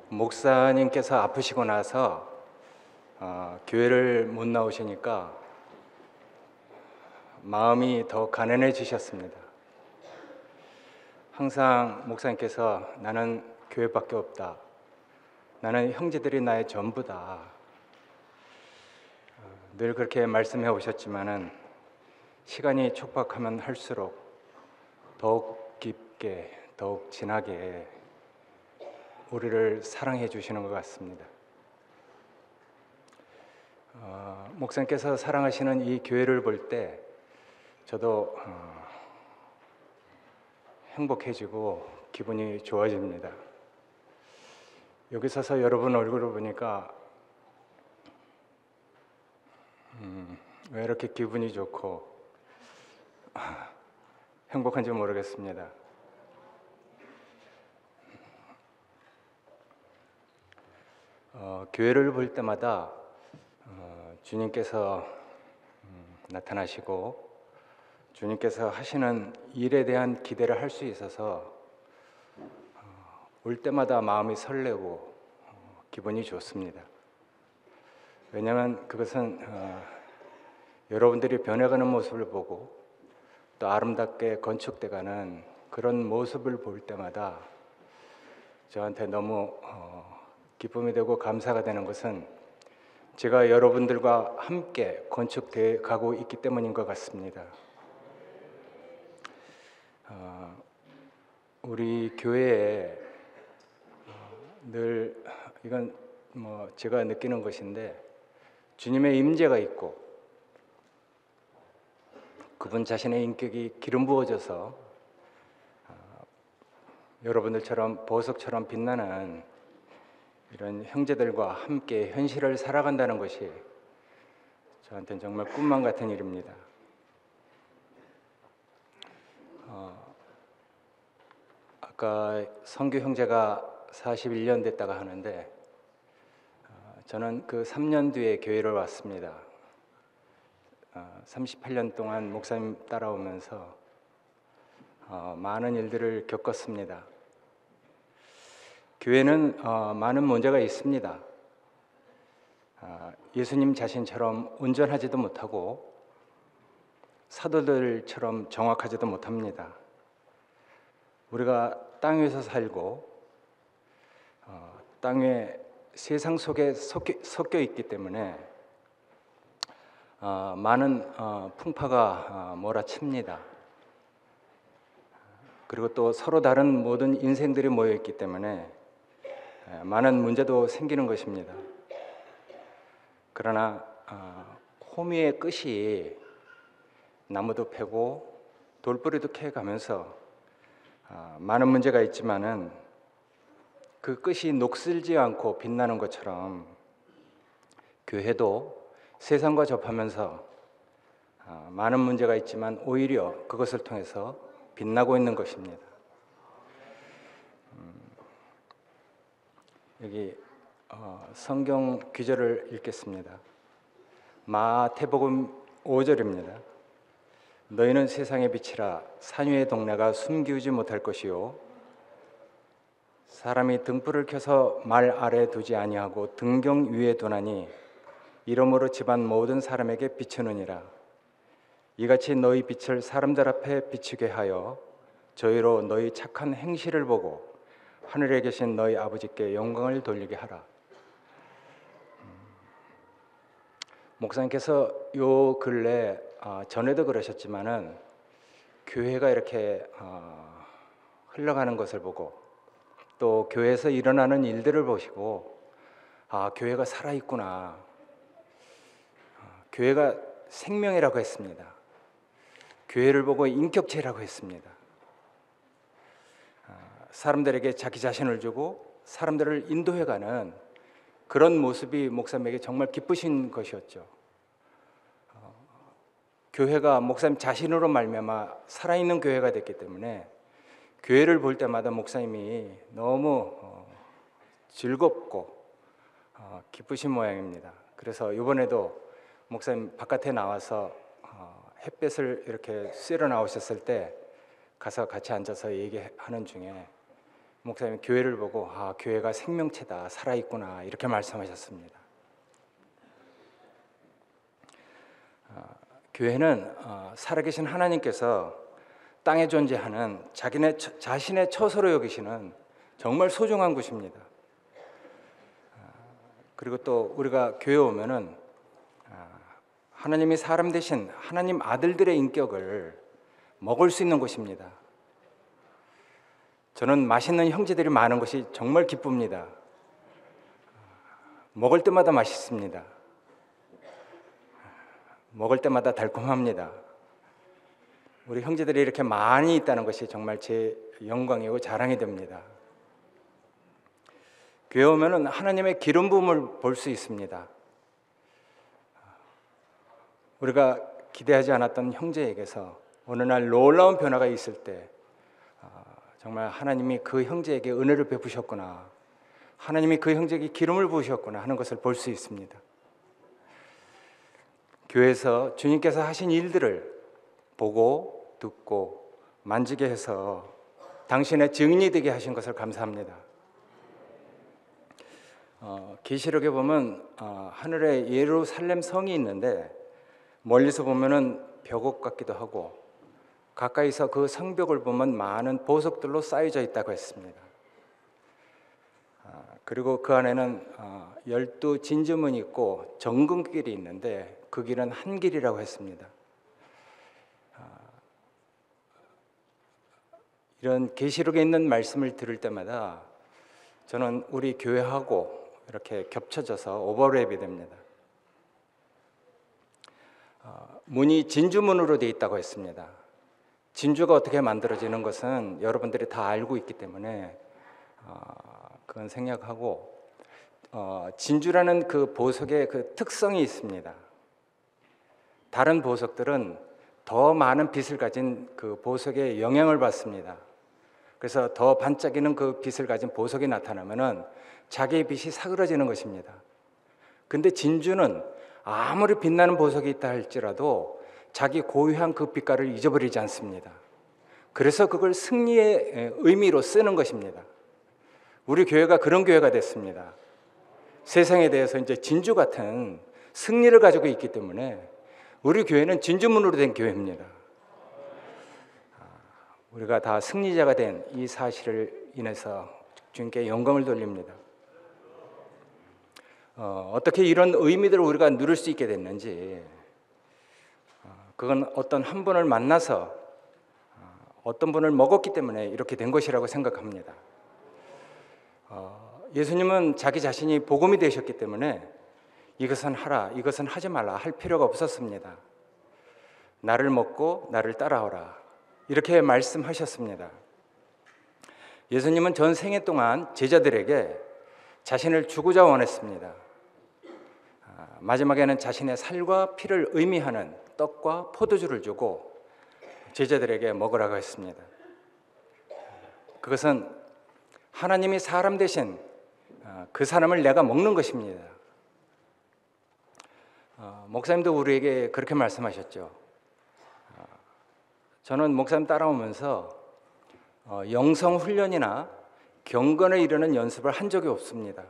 목사님께서 아프시고 나서 교회를 못 나오시니까 마음이 더 가난해지셨습니다. 항상 목사님께서 나는 교회밖에 없다. 나는 형제들이 나의 전부다. 늘 그렇게 말씀해 오셨지만은 시간이 촉박하면 할수록 더욱 깊게, 더욱 진하게 우리를 사랑해 주시는 것 같습니다. 목사님께서 사랑하시는 이 교회를 볼 때 저도 행복해지고 기분이 좋아집니다. 여기 서서 여러분 얼굴을 보니까 왜 이렇게 기분이 좋고 행복한지 모르겠습니다. 교회를 볼 때마다 주님께서 나타나시고 주님께서 하시는 일에 대한 기대를 할 수 있어서 올 때마다 마음이 설레고 기분이 좋습니다. 왜냐하면 그것은 여러분들이 변해가는 모습을 보고 또 아름답게 건축돼가는 그런 모습을 볼 때마다 저한테 너무 기쁨이 되고 감사가 되는 것은 제가 여러분들과 함께 건축돼 가고 있기 때문인 것 같습니다. 우리 교회에 늘 이건 제가 느끼는 것인데 주님의 임재가 있고 그분 자신의 인격이 기름 부어져서 여러분들처럼 보석처럼 빛나는 이런 형제들과 함께 현실을 살아간다는 것이 저한테는 정말 꿈만 같은 일입니다. 아까 성규 형제가 41년 됐다가 하는데 저는 그 3년 뒤에 교회를 왔습니다. 38년 동안 목사님 따라오면서 많은 일들을 겪었습니다. 교회는 많은 문제가 있습니다. 예수님 자신처럼 온전하지도 못하고 사도들처럼 정확하지도 못합니다. 우리가 땅 위에서 살고 땅에 세상 속에 섞여 있기 때문에 많은 풍파가 몰아칩니다. 그리고 또 서로 다른 모든 인생들이 모여 있기 때문에 많은 문제도 생기는 것입니다. 그러나 호미의 끝이 나무도 패고 돌뿌리도 캐가면서 많은 문제가 있지만은 그 끝이 녹슬지 않고 빛나는 것처럼 교회도 세상과 접하면서 많은 문제가 있지만 오히려 그것을 통해서 빛나고 있는 것입니다. 여기 성경 구절을 읽겠습니다. 마태복음 5절입니다. 너희는 세상의 빛이라 산 위의 동네가 숨기우지 못할 것이요 사람이 등불을 켜서 말 아래 두지 아니하고 등경 위에 두나니 이러므로 집안 모든 사람에게 비추느니라. 이같이 너희 빛을 사람들 앞에 비추게 하여 저희로 너희 착한 행실을 보고 하늘에 계신 너희 아버지께 영광을 돌리게 하라. 목사님께서 요 근래 전에도 그러셨지만은 교회가 이렇게 흘러가는 것을 보고 또 교회에서 일어나는 일들을 보시고 교회가 살아있구나. 교회가 생명이라고 했습니다. 교회를 보고 인격체라고 했습니다. 사람들에게 자기 자신을 주고 사람들을 인도해가는 그런 모습이 목사님에게 정말 기쁘신 것이었죠. 교회가 목사님 자신으로 말미암아 살아있는 교회가 됐기 때문에 교회를 볼 때마다 목사님이 너무 즐겁고 기쁘신 모양입니다. 그래서 이번에도 목사님 바깥에 나와서 햇볕을 이렇게 쐬러 나오셨을 때 가서 같이 앉아서 얘기하는 중에 목사님이 교회를 보고 교회가 생명체다, 살아있구나 이렇게 말씀하셨습니다. 교회는 살아계신 하나님께서 땅에 존재하는 자신의 처소로 여기시는 정말 소중한 곳입니다. 그리고 또 우리가 교회 오면은 하나님이 사람 대신 하나님 아들들의 인격을 먹을 수 있는 곳입니다. 저는 맛있는 형제들이 많은 것이 정말 기쁩니다. 먹을 때마다 맛있습니다. 먹을 때마다 달콤합니다. 우리 형제들이 이렇게 많이 있다는 것이 정말 제 영광이고 자랑이 됩니다. 교회 오면은 하나님의 기름 부음을 볼 수 있습니다. 우리가 기대하지 않았던 형제에게서 어느 날 놀라운 변화가 있을 때 정말 하나님이 그 형제에게 은혜를 베푸셨구나, 하나님이 그 형제에게 기름을 부으셨구나 하는 것을 볼 수 있습니다. 교회에서 주님께서 하신 일들을 보고 듣고 만지게 해서 당신의 증인이 되게 하신 것을 감사합니다. 계시록에 보면 하늘에 예루살렘 성이 있는데 멀리서 보면은 벽옥 같기도 하고 가까이서 그 성벽을 보면 많은 보석들로 쌓여져 있다고 했습니다. 그리고 그 안에는 12 진주문이 있고 정금길이 있는데 그 길은 한 길이라고 했습니다. 이런 계시록에 있는 말씀을 들을 때마다 저는 우리 교회하고 이렇게 겹쳐져서 오버랩이 됩니다. 문이 진주문으로 되어 있다고 했습니다. 진주가 어떻게 만들어지는 것은 여러분들이 다 알고 있기 때문에 그건 생략하고 진주라는 그 보석의 그 특성이 있습니다. 다른 보석들은 더 많은 빛을 가진 그 보석의 영향을 받습니다. 그래서 더 반짝이는 그 빛을 가진 보석이 나타나면은 자기의 빛이 사그러지는 것입니다. 근데 진주는 아무리 빛나는 보석이 있다 할지라도 자기 고유한 그 빛깔을 잊어버리지 않습니다. 그래서 그걸 승리의 의미로 쓰는 것입니다. 우리 교회가 그런 교회가 됐습니다. 세상에 대해서 이제 진주 같은 승리를 가지고 있기 때문에 우리 교회는 진주문으로 된 교회입니다. 우리가 다 승리자가 된 이 사실을 인해서 주님께 영광을 돌립니다. 어떻게 이런 의미들을 우리가 누릴 수 있게 됐는지, 그건 어떤 한 분을 만나서 어떤 분을 먹었기 때문에 이렇게 된 것이라고 생각합니다. 예수님은 자기 자신이 복음이 되셨기 때문에 이것은 하라, 이것은 하지 말라 할 필요가 없었습니다. 나를 먹고 나를 따라오라 이렇게 말씀하셨습니다. 예수님은 전 생애 동안 제자들에게 자신을 주고자 원했습니다. 마지막에는 자신의 살과 피를 의미하는 떡과 포도주를 주고 제자들에게 먹으라고 했습니다. 그것은 하나님이 사람 대신 그 사람을 내가 먹는 것입니다. 목사님도 우리에게 그렇게 말씀하셨죠. 저는 목사님 따라오면서 영성 훈련이나 경건에 이르는 연습을 한 적이 없습니다.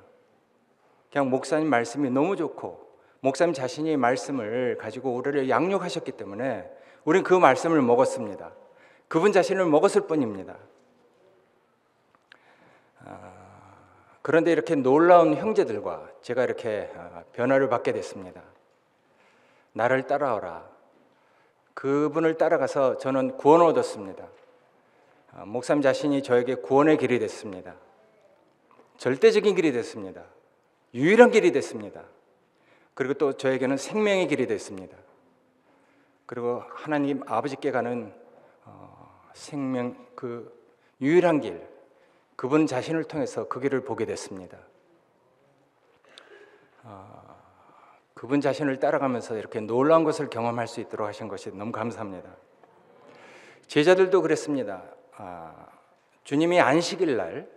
그냥 목사님 말씀이 너무 좋고 목사님 자신이 말씀을 가지고 우리를 양육하셨기 때문에 우리는 그 말씀을 먹었습니다. 그분 자신을 먹었을 뿐입니다. 그런데 이렇게 놀라운 형제들과 제가 이렇게 변화를 받게 됐습니다. 나를 따라오라. 그분을 따라가서 저는 구원을 얻었습니다. 목사님 자신이 저에게 구원의 길이 됐습니다. 절대적인 길이 됐습니다. 유일한 길이 됐습니다. 그리고 또 저에게는 생명의 길이 됐습니다. 그리고 하나님 아버지께 가는 생명, 그 유일한 길, 그분 자신을 통해서 그 길을 보게 됐습니다. 그분 자신을 따라가면서 이렇게 놀라운 것을 경험할 수 있도록 하신 것이 너무 감사합니다. 제자들도 그랬습니다. 주님이 안식일 날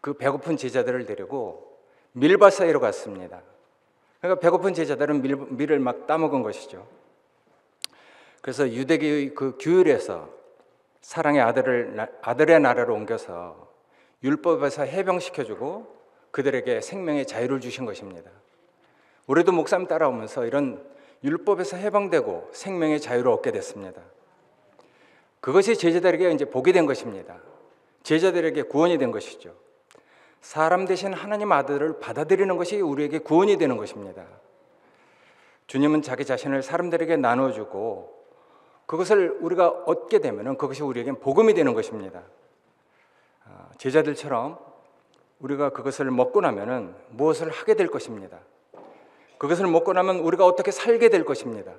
그 배고픈 제자들을 데리고 밀밭 사이로 갔습니다. 그러니까 배고픈 제자들은 밀을 막 따먹은 것이죠. 그래서 유대교의 그 규율에서 사랑의 아들의 나라로 옮겨서 율법에서 해방시켜주고 그들에게 생명의 자유를 주신 것입니다. 우리도 목사님 따라오면서 이런 율법에서 해방되고 생명의 자유를 얻게 됐습니다. 그것이 제자들에게 이제 복이 된 것입니다. 제자들에게 구원이 된 것이죠. 사람 대신 하나님 아들을 받아들이는 것이 우리에게 구원이 되는 것입니다. 주님은 자기 자신을 사람들에게 나눠주고 그것을 우리가 얻게 되면 그것이 우리에겐 복음이 되는 것입니다. 제자들처럼 우리가 그것을 먹고 나면 무엇을 하게 될 것입니다. 그것을 먹고 나면 우리가 어떻게 살게 될 것입니다.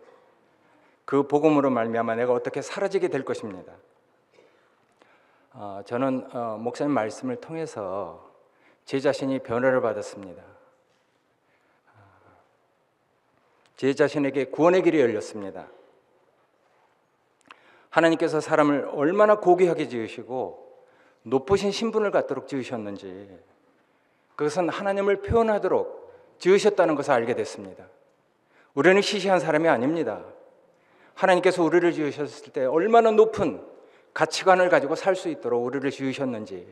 그 복음으로 말미암아 내가 어떻게 사라지게 될 것입니다. 저는 목사님 말씀을 통해서 제 자신이 변화를 받았습니다. 제 자신에게 구원의 길이 열렸습니다. 하나님께서 사람을 얼마나 고귀하게 지으시고 높으신 신분을 갖도록 지으셨는지, 그것은 하나님을 표현하도록 지으셨다는 것을 알게 됐습니다. 우리는 시시한 사람이 아닙니다. 하나님께서 우리를 지으셨을 때 얼마나 높은 가치관을 가지고 살 수 있도록 우리를 지으셨는지,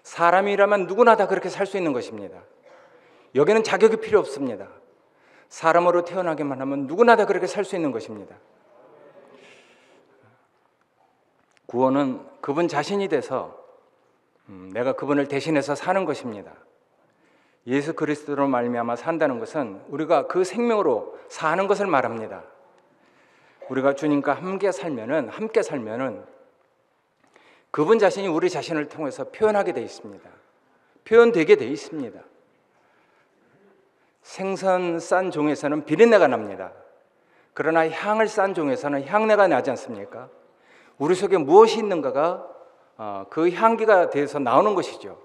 사람이라면 누구나 다 그렇게 살 수 있는 것입니다. 여기는 자격이 필요 없습니다. 사람으로 태어나기만 하면 누구나 다 그렇게 살 수 있는 것입니다. 구원은 그분 자신이 돼서 내가 그분을 대신해서 사는 것입니다. 예수 그리스도로 말미암아 산다는 것은 우리가 그 생명으로 사는 것을 말합니다. 우리가 주님과 함께 살면은 그분 자신이 우리 자신을 통해서 표현하게 되어 있습니다. 표현되게 되어 있습니다. 생선 싼 종에서는 비린내가 납니다. 그러나 향을 싼 종에서는 향내가 나지 않습니까? 우리 속에 무엇이 있는가가 그 향기가 돼서 나오는 것이죠.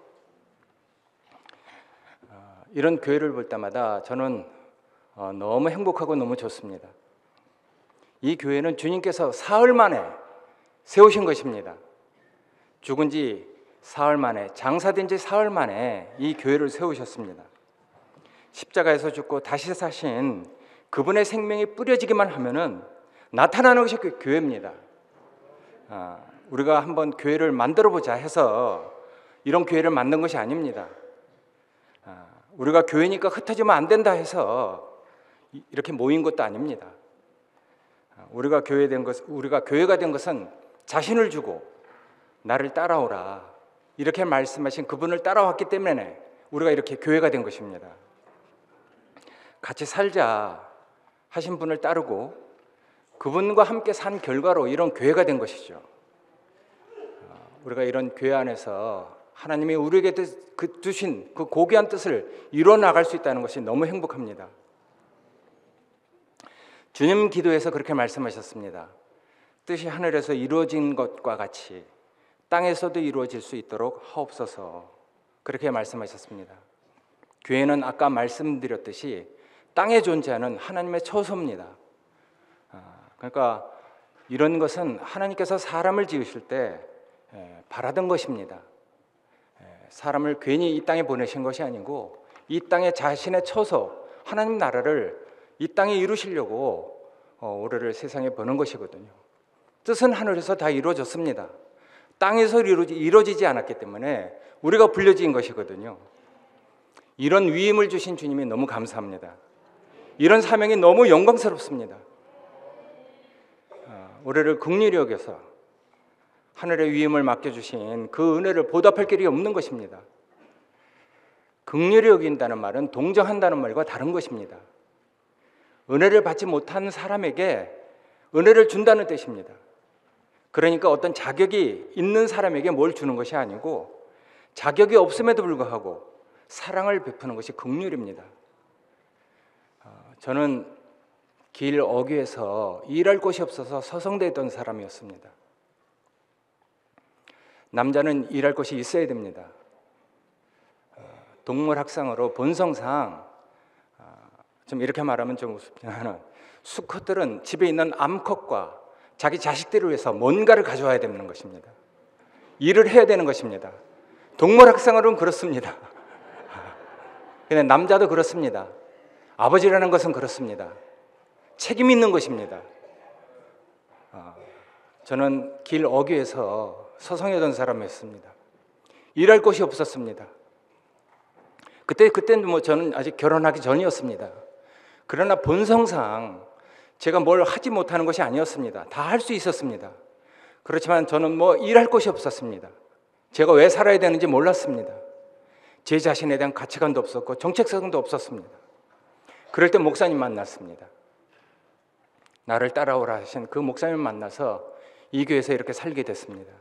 이런 교회를 볼 때마다 저는 너무 행복하고 너무 좋습니다. 이 교회는 주님께서 사흘 만에 세우신 것입니다. 죽은 지 사흘 만에, 장사된 지 사흘 만에 이 교회를 세우셨습니다. 십자가에서 죽고 다시 사신 그분의 생명이 뿌려지기만 하면은 나타나는 것이 그 교회입니다. 우리가 한번 교회를 만들어 보자 해서 이런 교회를 만든 것이 아닙니다. 우리가 교회니까 흩어지면 안 된다 해서 이렇게 모인 것도 아닙니다. 우리가 교회가 된 것은 자신을 주고 나를 따라오라 이렇게 말씀하신 그분을 따라왔기 때문에 우리가 이렇게 교회가 된 것입니다. 같이 살자 하신 분을 따르고 그분과 함께 산 결과로 이런 교회가 된 것이죠. 우리가 이런 교회 안에서 하나님이 우리에게 주신 그 고귀한 뜻을 이루어 나갈 수 있다는 것이 너무 행복합니다. 주님 기도에서 그렇게 말씀하셨습니다. 뜻이 하늘에서 이루어진 것과 같이 땅에서도 이루어질 수 있도록 하옵소서. 그렇게 말씀하셨습니다. 교회는 아까 말씀드렸듯이 땅에 존재하는 하나님의 처소입니다. 그러니까 이런 것은 하나님께서 사람을 지으실 때 바라던 것입니다. 사람을 괜히 이 땅에 보내신 것이 아니고 이 땅에 자신의 처소, 하나님 나라를 이 땅에 이루시려고 우리를 세상에 보낸 것이거든요. 뜻은 하늘에서 다 이루어졌습니다. 땅에서 이루어지지 않았기 때문에 우리가 불려진 것이거든요. 이런 위임을 주신 주님이 너무 감사합니다. 이런 사명이 너무 영광스럽습니다. 우리를 긍휼히 여겨서 하늘의 위임을 맡겨주신 그 은혜를 보답할 길이 없는 것입니다. 긍휼히 여긴다는 말은 동정한다는 말과 다른 것입니다. 은혜를 받지 못한 사람에게 은혜를 준다는 뜻입니다. 그러니까 어떤 자격이 있는 사람에게 뭘 주는 것이 아니고 자격이 없음에도 불구하고 사랑을 베푸는 것이 긍휼입니다. 저는 길 어귀에서 일할 곳이 없어서 서성대에 있던 사람이었습니다. 남자는 일할 곳이 있어야 됩니다. 동물학상으로 본성상 좀 이렇게 말하면 좀 우습지만 수컷들은 집에 있는 암컷과 자기 자식들을 위해서 뭔가를 가져와야 되는 것입니다. 일을 해야 되는 것입니다. 동물학상으로는 그렇습니다. 근데 남자도 그렇습니다. 아버지라는 것은 그렇습니다. 책임 있는 것입니다. 저는 길 어귀에서 서성이던 사람이었습니다. 일할 곳이 없었습니다. 그때는 뭐 저는 아직 결혼하기 전이었습니다. 그러나 본성상 제가 뭘 하지 못하는 것이 아니었습니다. 다 할 수 있었습니다. 그렇지만 저는 뭐 일할 곳이 없었습니다. 제가 왜 살아야 되는지 몰랐습니다. 제 자신에 대한 가치관도 없었고 정체성도 없었습니다. 그럴 때 목사님 만났습니다. 나를 따라오라 하신 그 목사님을 만나서 이 교회에서 이렇게 살게 됐습니다.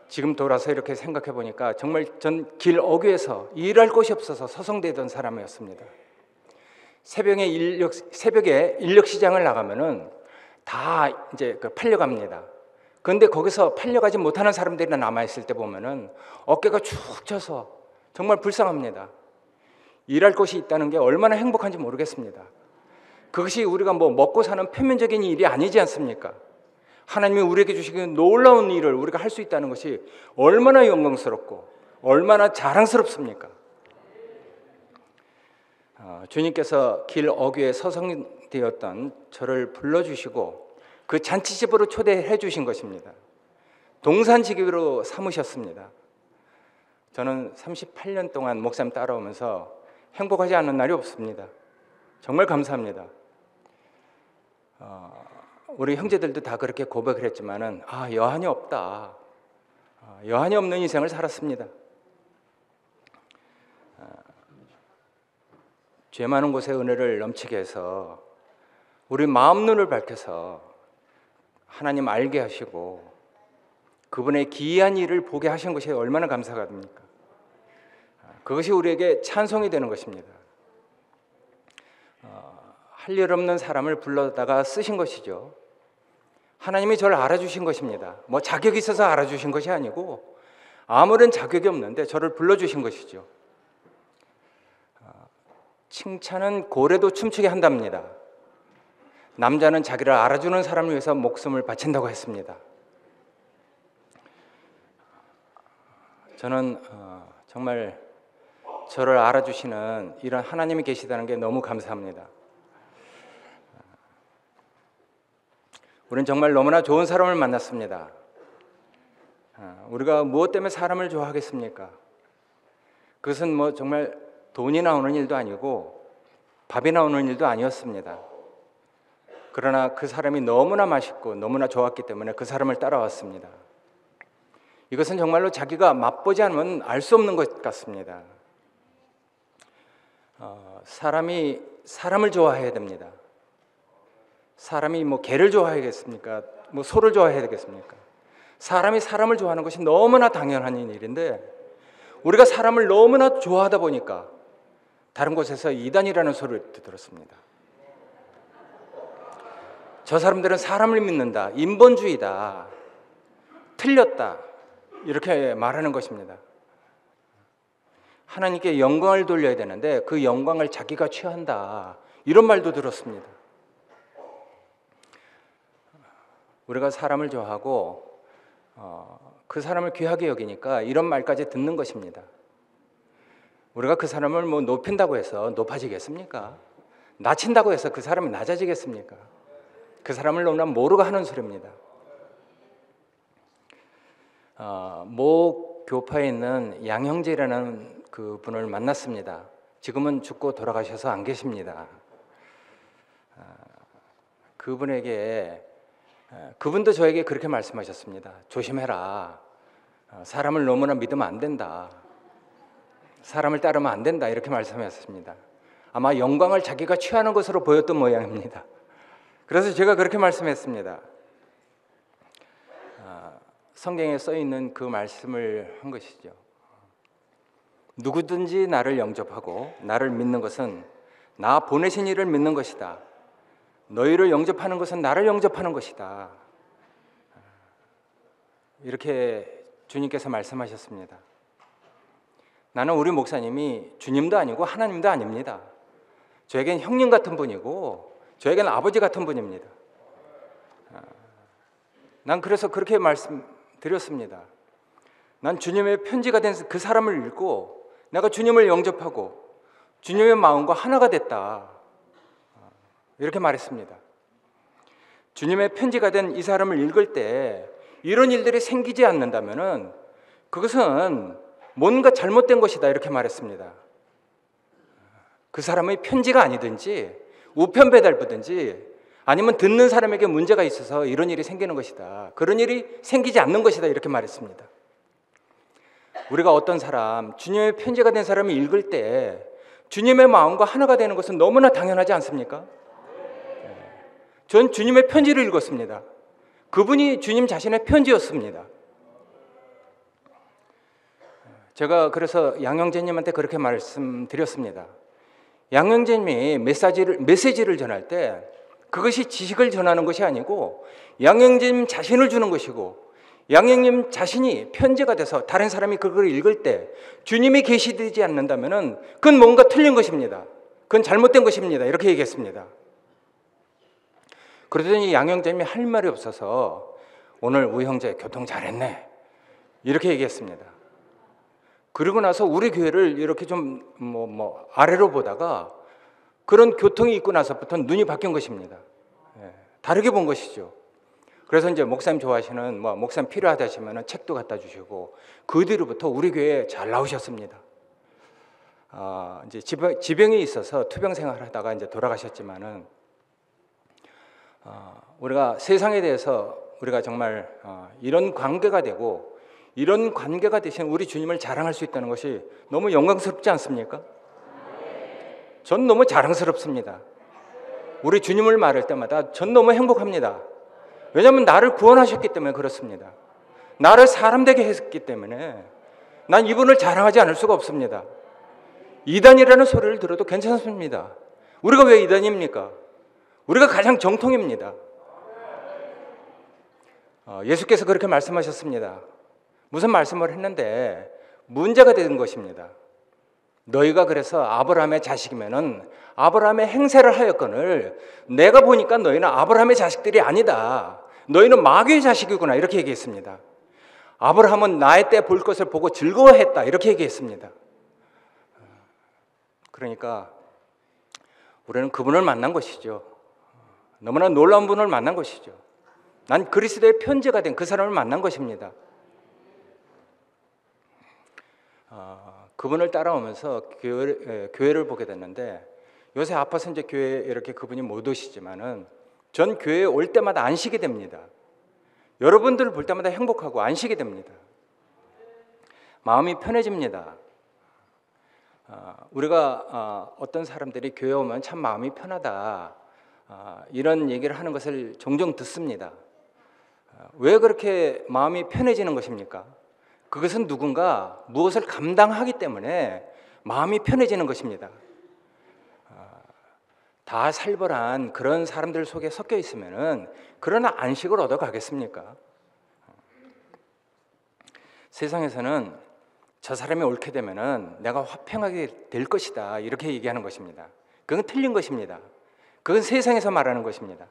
지금 돌아서 이렇게 생각해 보니까 정말 전 길 어귀에서 일할 곳이 없어서 서성대던 사람이었습니다. 새벽에 인력 시장을 나가면은 다 이제 팔려갑니다. 그런데 거기서 팔려가지 못하는 사람들이 남아 있을 때 보면은 어깨가 축 져서 정말 불쌍합니다. 일할 곳이 있다는 게 얼마나 행복한지 모르겠습니다. 그것이 우리가 뭐 먹고 사는 표면적인 일이 아니지 않습니까? 하나님이 우리에게 주시는 놀라운 일을 우리가 할 수 있다는 것이 얼마나 영광스럽고 얼마나 자랑스럽습니까? 주님께서 길 어귀에 서성되었던 저를 불러주시고 그 잔치집으로 초대해 주신 것입니다. 동산지기로 삼으셨습니다. 저는 38년 동안 목사님 따라오면서 행복하지 않은 날이 없습니다. 정말 감사합니다. 우리 형제들도 다 그렇게 고백을 했지만은 여한이 없다. 여한이 없는 인생을 살았습니다. 죄 많은 곳에 은혜를 넘치게 해서 우리 마음 눈을 밝혀서 하나님 알게 하시고 그분의 기이한 일을 보게 하신 것이 얼마나 감사가 됩니까? 그것이 우리에게 찬송이 되는 것입니다. 할 일 없는 사람을 불러다가 쓰신 것이죠. 하나님이 저를 알아주신 것입니다. 뭐 자격이 있어서 알아주신 것이 아니고 아무런 자격이 없는데 저를 불러주신 것이죠. 칭찬은 고래도 춤추게 한답니다. 남자는 자기를 알아주는 사람을 위해서 목숨을 바친다고 했습니다. 저는 정말 저를 알아주시는 이런 하나님이 계시다는 게 너무 감사합니다. 우리는 정말 너무나 좋은 사람을 만났습니다. 우리가 무엇 때문에 사람을 좋아하겠습니까? 그것은 뭐 정말 돈이 나오는 일도 아니고 밥이 나오는 일도 아니었습니다. 그러나 그 사람이 너무나 맛있고 너무나 좋았기 때문에 그 사람을 따라왔습니다. 이것은 정말로 자기가 맛보지 않으면 알 수 없는 것 같습니다. 사람이 사람을 좋아해야 됩니다. 사람이 뭐 개를 좋아해야겠습니까? 뭐 소를 좋아해야 되겠습니까? 사람이 사람을 좋아하는 것이 너무나 당연한 일인데 우리가 사람을 너무나 좋아하다 보니까 다른 곳에서 이단이라는 소리를 들었습니다. 저 사람들은 사람을 믿는다, 인본주의다, 틀렸다 이렇게 말하는 것입니다. 하나님께 영광을 돌려야 되는데 그 영광을 자기가 취한다 이런 말도 들었습니다. 우리가 사람을 좋아하고 그 사람을 귀하게 여기니까 이런 말까지 듣는 것입니다. 우리가 그 사람을 뭐 높인다고 해서 높아지겠습니까? 낮춘다고 해서 그 사람이 낮아지겠습니까? 그 사람을 너무나 모르고 하는 소리입니다. 모 교파에 있는 양형제라는 그 분을 만났습니다. 지금은 죽고 돌아가셔서 안 계십니다. 그분도 저에게 그렇게 말씀하셨습니다. 조심해라. 사람을 너무나 믿으면 안 된다. 사람을 따르면 안 된다. 이렇게 말씀하셨습니다. 아마 영광을 자기가 취하는 것으로 보였던 모양입니다. 그래서 제가 그렇게 말씀했습니다. 성경에 써 있는 그 말씀을 한 것이죠. 누구든지 나를 영접하고 나를 믿는 것은 나 보내신 이를 믿는 것이다. 너희를 영접하는 것은 나를 영접하는 것이다. 이렇게 주님께서 말씀하셨습니다. 나는 우리 목사님이 주님도 아니고 하나님도 아닙니다. 저에겐 형님 같은 분이고 저에겐 아버지 같은 분입니다. 난 그래서 그렇게 말씀드렸습니다. 난 주님의 편지가 된 그 사람을 읽고 내가 주님을 영접하고 주님의 마음과 하나가 됐다. 이렇게 말했습니다. 주님의 편지가 된 이 사람을 읽을 때 이런 일들이 생기지 않는다면은 그것은 뭔가 잘못된 것이다 이렇게 말했습니다. 그 사람의 편지가 아니든지 우편 배달부든지 아니면 듣는 사람에게 문제가 있어서 이런 일이 생기는 것이다. 그런 일이 생기지 않는 것이다 이렇게 말했습니다. 우리가 어떤 사람, 주님의 편지가 된 사람이 읽을 때 주님의 마음과 하나가 되는 것은 너무나 당연하지 않습니까? 전 주님의 편지를 읽었습니다. 그분이 주님 자신의 편지였습니다. 제가 그래서 양형제님한테 그렇게 말씀드렸습니다. 양형제님이 메시지를 전할 때 그것이 지식을 전하는 것이 아니고 양형제님 자신을 주는 것이고 양형님 자신이 편지가 돼서 다른 사람이 그걸 읽을 때 주님이 계시되지 않는다면 그건 뭔가 틀린 것입니다. 그건 잘못된 것입니다. 이렇게 얘기했습니다. 그러더니 양형제님이 할 말이 없어서 오늘 우 형제 교통 잘했네 이렇게 얘기했습니다. 그리고 나서 우리 교회를 이렇게 좀 아래로 보다가 그런 교통이 있고 나서부터 눈이 바뀐 것입니다. 다르게 본 것이죠. 그래서 이제 목사님 좋아하시는 목사님 필요하다 하시면 책도 갖다 주시고 그 뒤로부터 우리 교회에 잘 나오셨습니다. 이제 지병이 있어서 투병 생활하다가 이제 돌아가셨지만은 우리가 세상에 대해서 우리가 정말 이런 관계가 되고 이런 관계가 되신 우리 주님을 자랑할 수 있다는 것이 너무 영광스럽지 않습니까? 전 너무 자랑스럽습니다. 우리 주님을 말할 때마다 전 너무 행복합니다. 왜냐하면 나를 구원하셨기 때문에 그렇습니다. 나를 사람 되게 했기 때문에 난 이분을 자랑하지 않을 수가 없습니다. 이단이라는 소리를 들어도 괜찮습니다. 우리가 왜 이단입니까? 우리가 가장 정통입니다. 예수께서 그렇게 말씀하셨습니다. 무슨 말씀을 했는데 문제가 되는 것입니다. 너희가 그래서 아브라함의 자식이면은 아브라함의 행세를 하였거늘 내가 보니까 너희는 아브라함의 자식들이 아니다. 너희는 마귀의 자식이구나 이렇게 얘기했습니다. 아브라함은 나의 때 볼 것을 보고 즐거워했다 이렇게 얘기했습니다. 그러니까 우리는 그분을 만난 것이죠. 너무나 놀라운 분을 만난 것이죠. 난 그리스도의 편지가 된 그 사람을 만난 것입니다. 그분을 따라오면서 교회를 보게 됐는데 요새 아파서 이제 교회에 이렇게 그분이 못 오시지만은 전 교회에 올 때마다 안식이 됩니다. 여러분들을 볼 때마다 행복하고 안식이 됩니다. 마음이 편해집니다. 우리가 어떤 사람들이 교회 오면 참 마음이 편하다 이런 얘기를 하는 것을 종종 듣습니다. 왜 그렇게 마음이 편해지는 것입니까? 그것은 누군가 무엇을 감당하기 때문에 마음이 편해지는 것입니다. 다 살벌한 그런 사람들 속에 섞여 있으면은 그런 안식을 얻어 가겠습니까? 세상에서는 저 사람이 옳게 되면은 내가 화평하게 될 것이다 이렇게 얘기하는 것입니다. 그건 틀린 것입니다. 그건 세상에서 말하는 것입니다.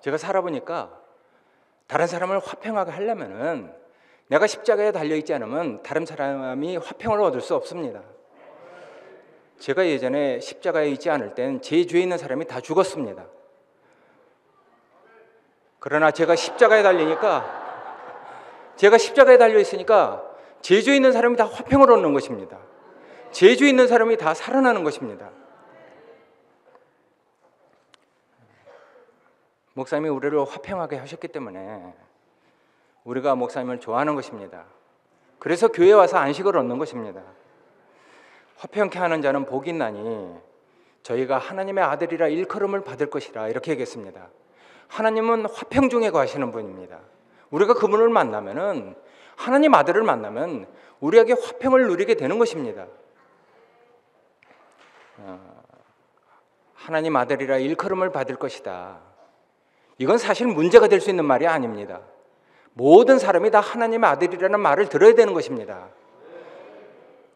제가 살아보니까 다른 사람을 화평하게 하려면은 내가 십자가에 달려있지 않으면 다른 사람이 화평을 얻을 수 없습니다. 제가 예전에 십자가에 있지 않을 땐 제 주위에 있는 사람이 다 죽었습니다. 그러나 제가 십자가에 달려있으니까 제 주위에 있는 사람이 다 화평을 얻는 것입니다. 제 주위에 있는 사람이 다 살아나는 것입니다. 목사님이 우리를 화평하게 하셨기 때문에 우리가 목사님을 좋아하는 것입니다. 그래서 교회에 와서 안식을 얻는 것입니다. 화평케 하는 자는 복이 있나니 저희가 하나님의 아들이라 일컬음을 받을 것이라 이렇게 얘기했습니다. 하나님은 화평 중에 거하시는 분입니다. 우리가 그분을 만나면은 하나님 아들을 만나면 우리에게 화평을 누리게 되는 것입니다. 하나님 아들이라 일컬음을 받을 것이다. 이건 사실 문제가 될 수 있는 말이 아닙니다. 모든 사람이 다 하나님의 아들이라는 말을 들어야 되는 것입니다.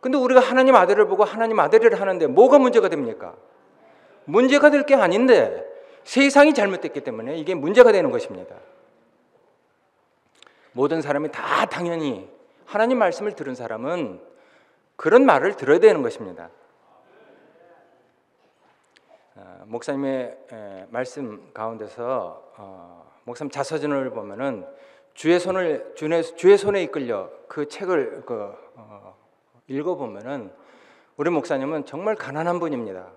근데 우리가 하나님 아들을 보고 하나님 아들이라 하는데 뭐가 문제가 됩니까? 문제가 될 게 아닌데 세상이 잘못됐기 때문에 이게 문제가 되는 것입니다. 모든 사람이 다 당연히 하나님 말씀을 들은 사람은 그런 말을 들어야 되는 것입니다. 목사님의 말씀 가운데서 목사님 자서전을 보면은 주의 손에 이끌려 그 책을 읽어보면은 우리 목사님은 정말 가난한 분입니다.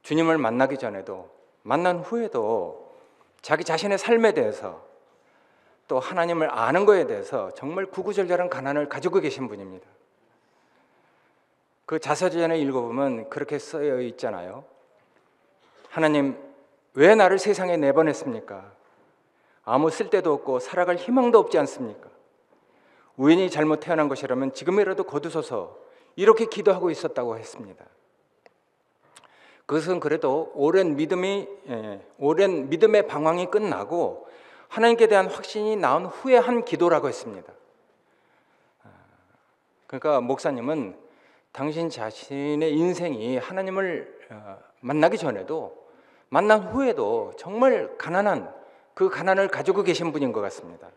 주님을 만나기 전에도 만난 후에도 자기 자신의 삶에 대해서 또 하나님을 아는 것에 대해서 정말 구구절절한 가난을 가지고 계신 분입니다. 그 자서전에 읽어보면 그렇게 쓰여 있잖아요. 하나님, 왜 나를 세상에 내보냈습니까? 아무 쓸데도 없고 살아갈 희망도 없지 않습니까? 우연히 잘못 태어난 것이라면 지금이라도 거두소서, 이렇게 기도하고 있었다고 했습니다. 그것은 그래도 오랜 믿음의 방황이 끝나고 하나님께 대한 확신이 나온 후에 한 기도라고 했습니다. 그러니까 목사님은 당신 자신의 인생이 하나님을 만나기 전에도 만난 후에도 정말 가난한 그 가난을 가지고 계신 분인 것 같습니다.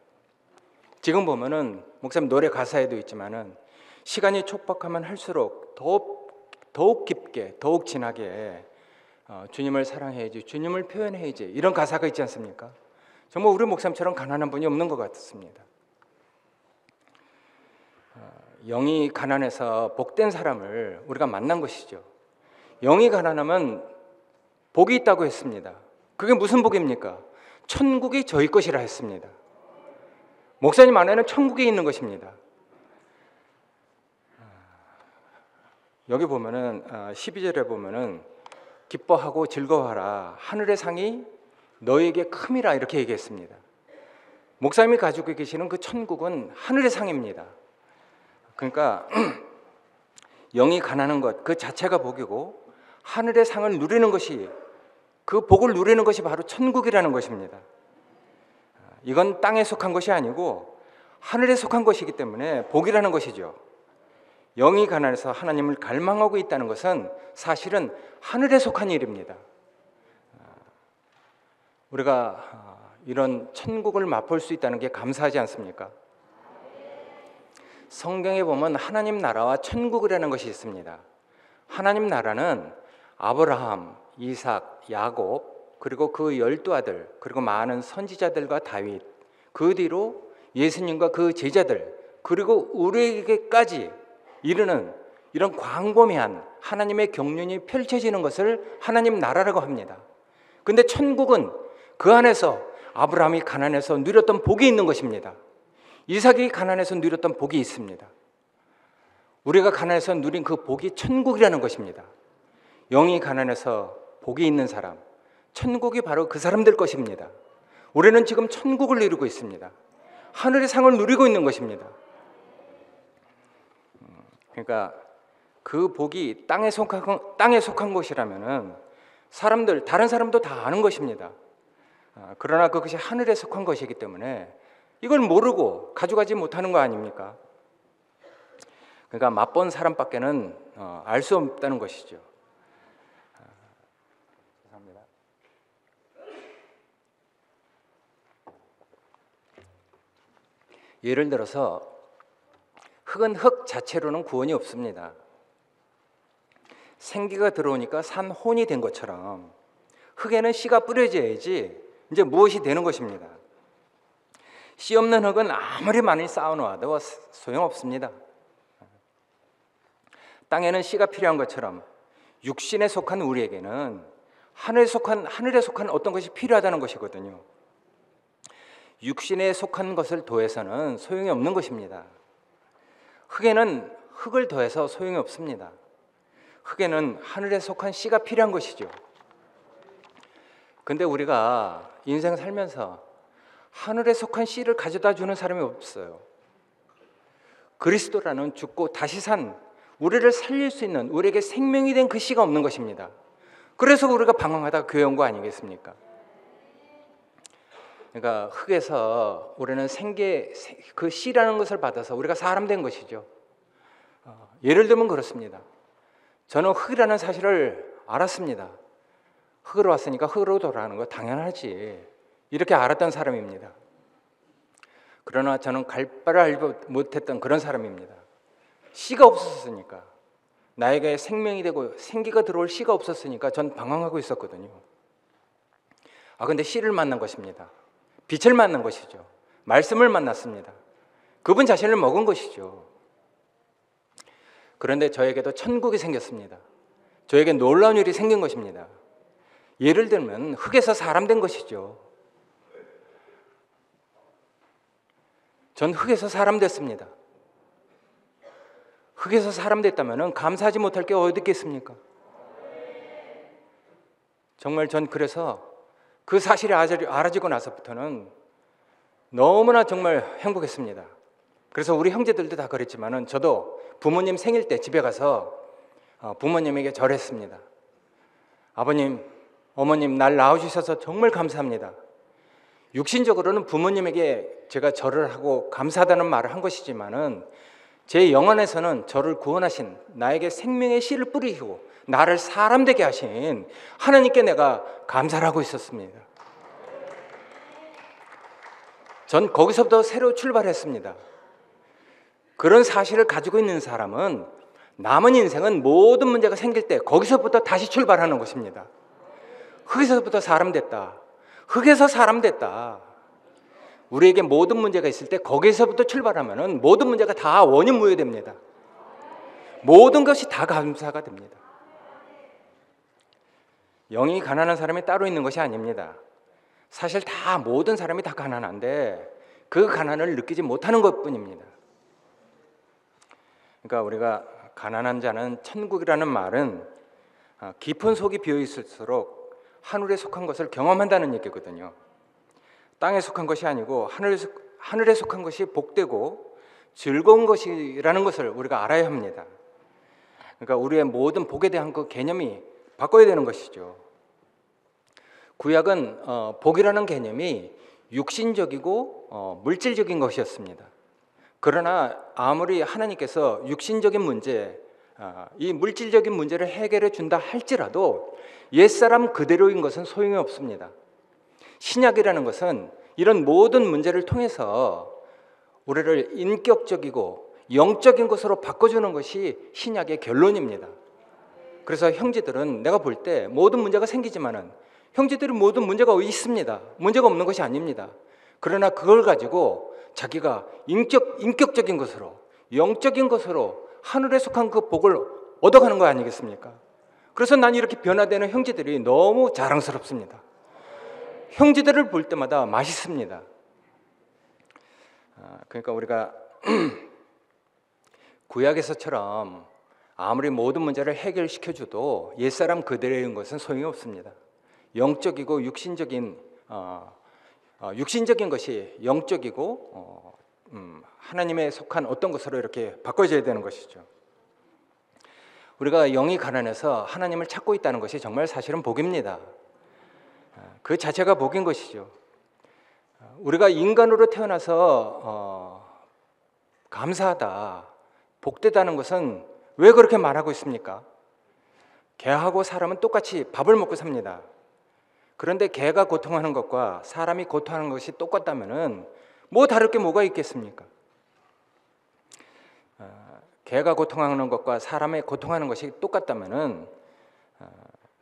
지금 보면은 목사님 노래 가사에도 있지만은 시간이 촉박하면 할수록 더욱 깊게, 더욱 진하게 주님을 사랑해야지, 주님을 표현해야지, 이런 가사가 있지 않습니까? 정말 우리 목사님처럼 가난한 분이 없는 것 같습니다. 영이 가난해서 복된 사람을 우리가 만난 것이죠. 영이 가난하면 복이 있다고 했습니다. 그게 무슨 복입니까? 천국이 저희 것이라 했습니다. 목사님 안에는 천국이 있는 것입니다. 여기 보면은 12절에 보면은 기뻐하고 즐거워하라, 하늘의 상이 너에게 큼이라, 이렇게 얘기했습니다. 목사님이 가지고 계시는 그 천국은 하늘의 상입니다. 그러니까 영이 가난한 것 그 자체가 복이고, 하늘의 상을 누리는 것이, 그 복을 누리는 것이 바로 천국이라는 것입니다. 이건 땅에 속한 것이 아니고 하늘에 속한 것이기 때문에 복이라는 것이죠. 영이 가난해서 하나님을 갈망하고 있다는 것은 사실은 하늘에 속한 일입니다. 우리가 이런 천국을 맛볼 수 있다는 게 감사하지 않습니까? 성경에 보면 하나님 나라와 천국이라는 것이 있습니다. 하나님 나라는 아브라함, 이삭, 야곱, 그리고 그 12아들, 그리고 많은 선지자들과 다윗, 그 뒤로 예수님과 그 제자들, 그리고 우리에게까지 이르는 이런 광범위한 하나님의 경륜이 펼쳐지는 것을 하나님 나라라고 합니다. 근데 천국은 그 안에서 아브라함이 가난해서 누렸던 복이 있는 것입니다. 이삭이 가난해서 누렸던 복이 있습니다. 우리가 가난해서 누린 그 복이 천국이라는 것입니다. 영이 가난해서 복이 있는 사람, 천국이 바로 그 사람들 것입니다. 우리는 지금 천국을 누리고 있습니다. 하늘의 상을 누리고 있는 것입니다. 그러니까 그 복이 땅에 속한 것이라면은 다른 사람도 다 아는 것입니다. 그러나 그것이 하늘에 속한 것이기 때문에 이걸 모르고 가져가지 못하는 거 아닙니까? 그러니까 맛본 사람밖에는 알 수 없다는 것이죠. 죄송합니다. 예를 들어서 흙은 흙 자체로는 구원이 없습니다. 생기가 들어오니까 산 혼이 된 것처럼 흙에는 씨가 뿌려져야지 이제 무엇이 되는 것입니다. 씨 없는 흙은 아무리 많이 쌓아놓아도 소용없습니다. 땅에는 씨가 필요한 것처럼 육신에 속한 우리에게는 하늘에 속한 어떤 것이 필요하다는 것이거든요. 육신에 속한 것을 더해서는 소용이 없는 것입니다. 흙에는 흙을 더해서 소용이 없습니다. 흙에는 하늘에 속한 씨가 필요한 것이죠. 근데 우리가 인생 살면서 하늘에 속한 씨를 가져다 주는 사람이 없어요. 그리스도라는 죽고 다시 산 우리를 살릴 수 있는, 우리에게 생명이 된 그 씨가 없는 것입니다. 그래서 우리가 방황하다 교회 온 거 아니겠습니까? 그러니까 흙에서 우리는 그 씨라는 것을 받아서 우리가 사람 된 것이죠. 예를 들면 그렇습니다. 저는 흙이라는 사실을 알았습니다. 흙으로 왔으니까 흙으로 돌아가는 거 당연하지, 이렇게 알았던 사람입니다. 그러나 저는 갈 바를 알지 못했던 그런 사람입니다. 씨가 없었으니까, 나에게 생명이 되고 생기가 들어올 씨가 없었으니까 전 방황하고 있었거든요. 근데 씨를 만난 것입니다. 빛을 만난 것이죠. 말씀을 만났습니다. 그분 자신을 먹은 것이죠. 그런데 저에게도 천국이 생겼습니다. 저에게 놀라운 일이 생긴 것입니다. 예를 들면 흙에서 사람 된 것이죠. 전 흙에서 사람 됐습니다. 흙에서 사람 됐다면 감사하지 못할 게 어디 있겠습니까? 정말 전 그래서 그 사실이 알아지고 나서부터는 너무나 정말 행복했습니다. 그래서 우리 형제들도 다 그랬지만은 저도 부모님 생일 때 집에 가서 부모님에게 절했습니다. 아버님, 어머님 날 낳아주셔서 정말 감사합니다. 육신적으로는 부모님에게 제가 절을 하고 감사하다는 말을 한 것이지만은 제 영안에서는 저를 구원하신, 나에게 생명의 씨를 뿌리시고 나를 사람 되게 하신 하나님께 내가 감사를 하고 있었습니다. 전 거기서부터 새로 출발했습니다. 그런 사실을 가지고 있는 사람은 남은 인생은 모든 문제가 생길 때 거기서부터 다시 출발하는 것입니다. 흙에서부터 사람 됐다. 흙에서 사람 됐다. 우리에게 모든 문제가 있을 때 거기서부터 출발하면 모든 문제가 다 원인무효됩니다. 모든 것이 다 감사가 됩니다. 영이 가난한 사람이 따로 있는 것이 아닙니다. 사실 다 모든 사람이 다 가난한데 그 가난을 느끼지 못하는 것뿐입니다. 그러니까 우리가 가난한 자는 천국이라는 말은 깊은 속이 비어 있을수록 하늘에 속한 것을 경험한다는 얘기거든요. 땅에 속한 것이 아니고 하늘에 속한 것이 복되고 즐거운 것이라는 것을 우리가 알아야 합니다. 그러니까 우리의 모든 복에 대한 그 개념이 바꿔야 되는 것이죠. 구약은 복이라는 개념이 육신적이고 물질적인 것이었습니다. 그러나 아무리 하나님께서 육신적인 문제, 이 물질적인 문제를 해결해 준다 할지라도 옛사람 그대로인 것은 소용이 없습니다. 신약이라는 것은 이런 모든 문제를 통해서 우리를 인격적이고 영적인 것으로 바꿔주는 것이 신약의 결론입니다. 그래서 형제들은 내가 볼 때 모든 문제가 생기지만은 형제들이 모든 문제가 있습니다. 문제가 없는 것이 아닙니다. 그러나 그걸 가지고 자기가 인격적인 것으로 영적인 것으로 하늘에 속한 그 복을 얻어가는 거 아니겠습니까? 그래서 난 이렇게 변화되는 형제들이 너무 자랑스럽습니다. 형제들을 볼 때마다 맛있습니다. 그러니까 우리가 구약에서처럼 아무리 모든 문제를 해결시켜줘도 옛사람 그대로인 것은 소용이 없습니다. 영적이고 육신적인 것이 영적이고 하나님에 속한 어떤 것으로 이렇게 바꿔져야 되는 것이죠. 우리가 영이 가난해서 하나님을 찾고 있다는 것이 정말 사실은 복입니다. 그 자체가 복인 것이죠. 우리가 인간으로 태어나서 감사하다, 복되다는 것은 왜 그렇게 말하고 있습니까? 개하고 사람은 똑같이 밥을 먹고 삽니다. 그런데 개가 고통하는 것과 사람이 고통하는 것이 똑같다면은 뭐 다를 게 뭐가 있겠습니까? 개가 고통하는 것과 사람의 고통하는 것이 똑같다면은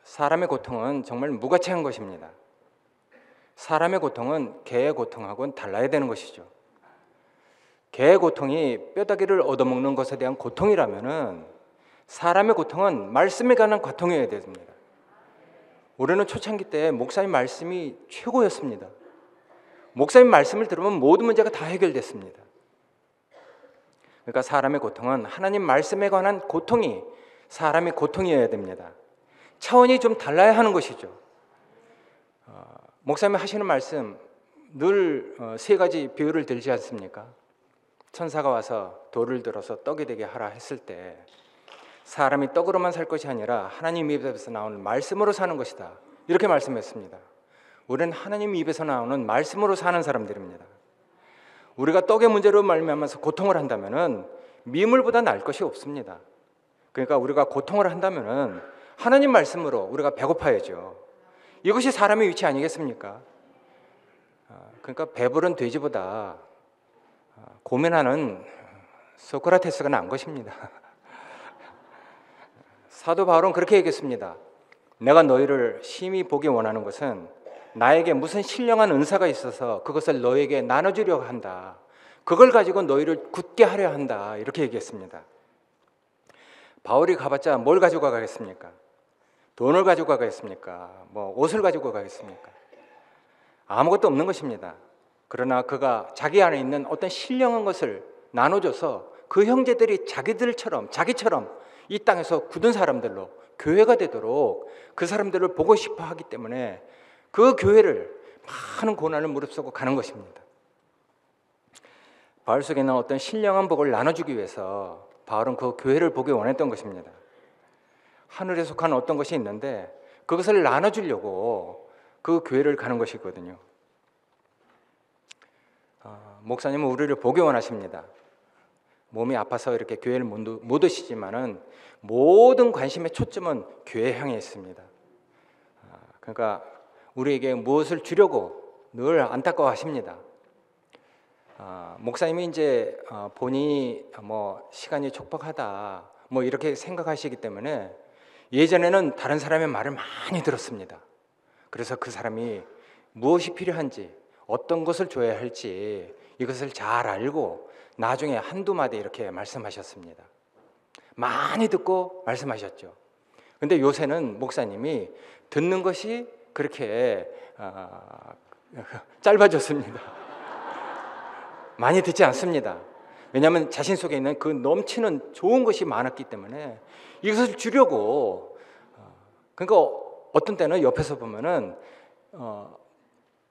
사람의 고통은 정말 무가치한 것입니다. 사람의 고통은 개의 고통하고는 달라야 되는 것이죠. 개의 고통이 뼈다귀를 얻어먹는 것에 대한 고통이라면은 사람의 고통은 말씀에 관한 고통이어야 됩니다. 우리는 초창기 때 목사님 말씀이 최고였습니다. 목사님 말씀을 들으면 모든 문제가 다 해결됐습니다. 그러니까 사람의 고통은 하나님 말씀에 관한 고통이 사람의 고통이어야 됩니다. 차원이 좀 달라야 하는 것이죠. 목사님이 하시는 말씀 늘 세 가지 비유를 들지 않습니까? 천사가 와서 돌을 들어서 떡이 되게 하라 했을 때 사람이 떡으로만 살 것이 아니라 하나님 입에서 나오는 말씀으로 사는 것이다. 이렇게 말씀했습니다. 우리는 하나님 입에서 나오는 말씀으로 사는 사람들입니다. 우리가 떡의 문제로 말미암아서 고통을 한다면은 미물보다 나을 것이 없습니다. 그러니까 우리가 고통을 한다면은 하나님 말씀으로 우리가 배고파야죠. 이것이 사람의 위치 아니겠습니까? 그러니까 배부른 돼지보다 고민하는 소크라테스가 나은 것입니다. 사도 바울은 그렇게 얘기했습니다. 내가 너희를 심히 보기 원하는 것은 나에게 무슨 신령한 은사가 있어서 그것을 너에게 나눠주려고 한다. 그걸 가지고 너희를 굳게 하려 한다. 이렇게 얘기했습니다. 바울이 가봤자 뭘 가지고 가겠습니까? 돈을 가지고 가겠습니까? 뭐 옷을 가지고 가겠습니까? 아무것도 없는 것입니다. 그러나 그가 자기 안에 있는 어떤 신령한 것을 나눠줘서 그 형제들이 자기처럼 이 땅에서 굳은 사람들로 교회가 되도록 그 사람들을 보고 싶어 하기 때문에 그 교회를 많은 고난을 무릅쓰고 가는 것입니다. 바울 속에는 어떤 신령한 복을 나눠주기 위해서 바울은 그 교회를 보기 원했던 것입니다. 하늘에 속한 어떤 것이 있는데 그것을 나눠주려고 그 교회를 가는 것이거든요. 목사님은 우리를 보기 원하십니다. 몸이 아파서 이렇게 교회를 못 오시지만은 모든 관심의 초점은 교회 향해 있습니다. 그러니까 우리에게 무엇을 주려고 늘 안타까워하십니다. 목사님이 이제 본인이 뭐 시간이 촉박하다 뭐 이렇게 생각하시기 때문에 예전에는 다른 사람의 말을 많이 들었습니다. 그래서 그 사람이 무엇이 필요한지 어떤 것을 줘야 할지 이것을 잘 알고 나중에 한두 마디 이렇게 말씀하셨습니다. 많이 듣고 말씀하셨죠. 근데 요새는 목사님이 듣는 것이 그렇게 짧아졌습니다. 많이 듣지 않습니다. 왜냐하면 자신 속에 있는 그 넘치는 좋은 것이 많았기 때문에 이것을 주려고 그러니까 어떤 때는 옆에서 보면은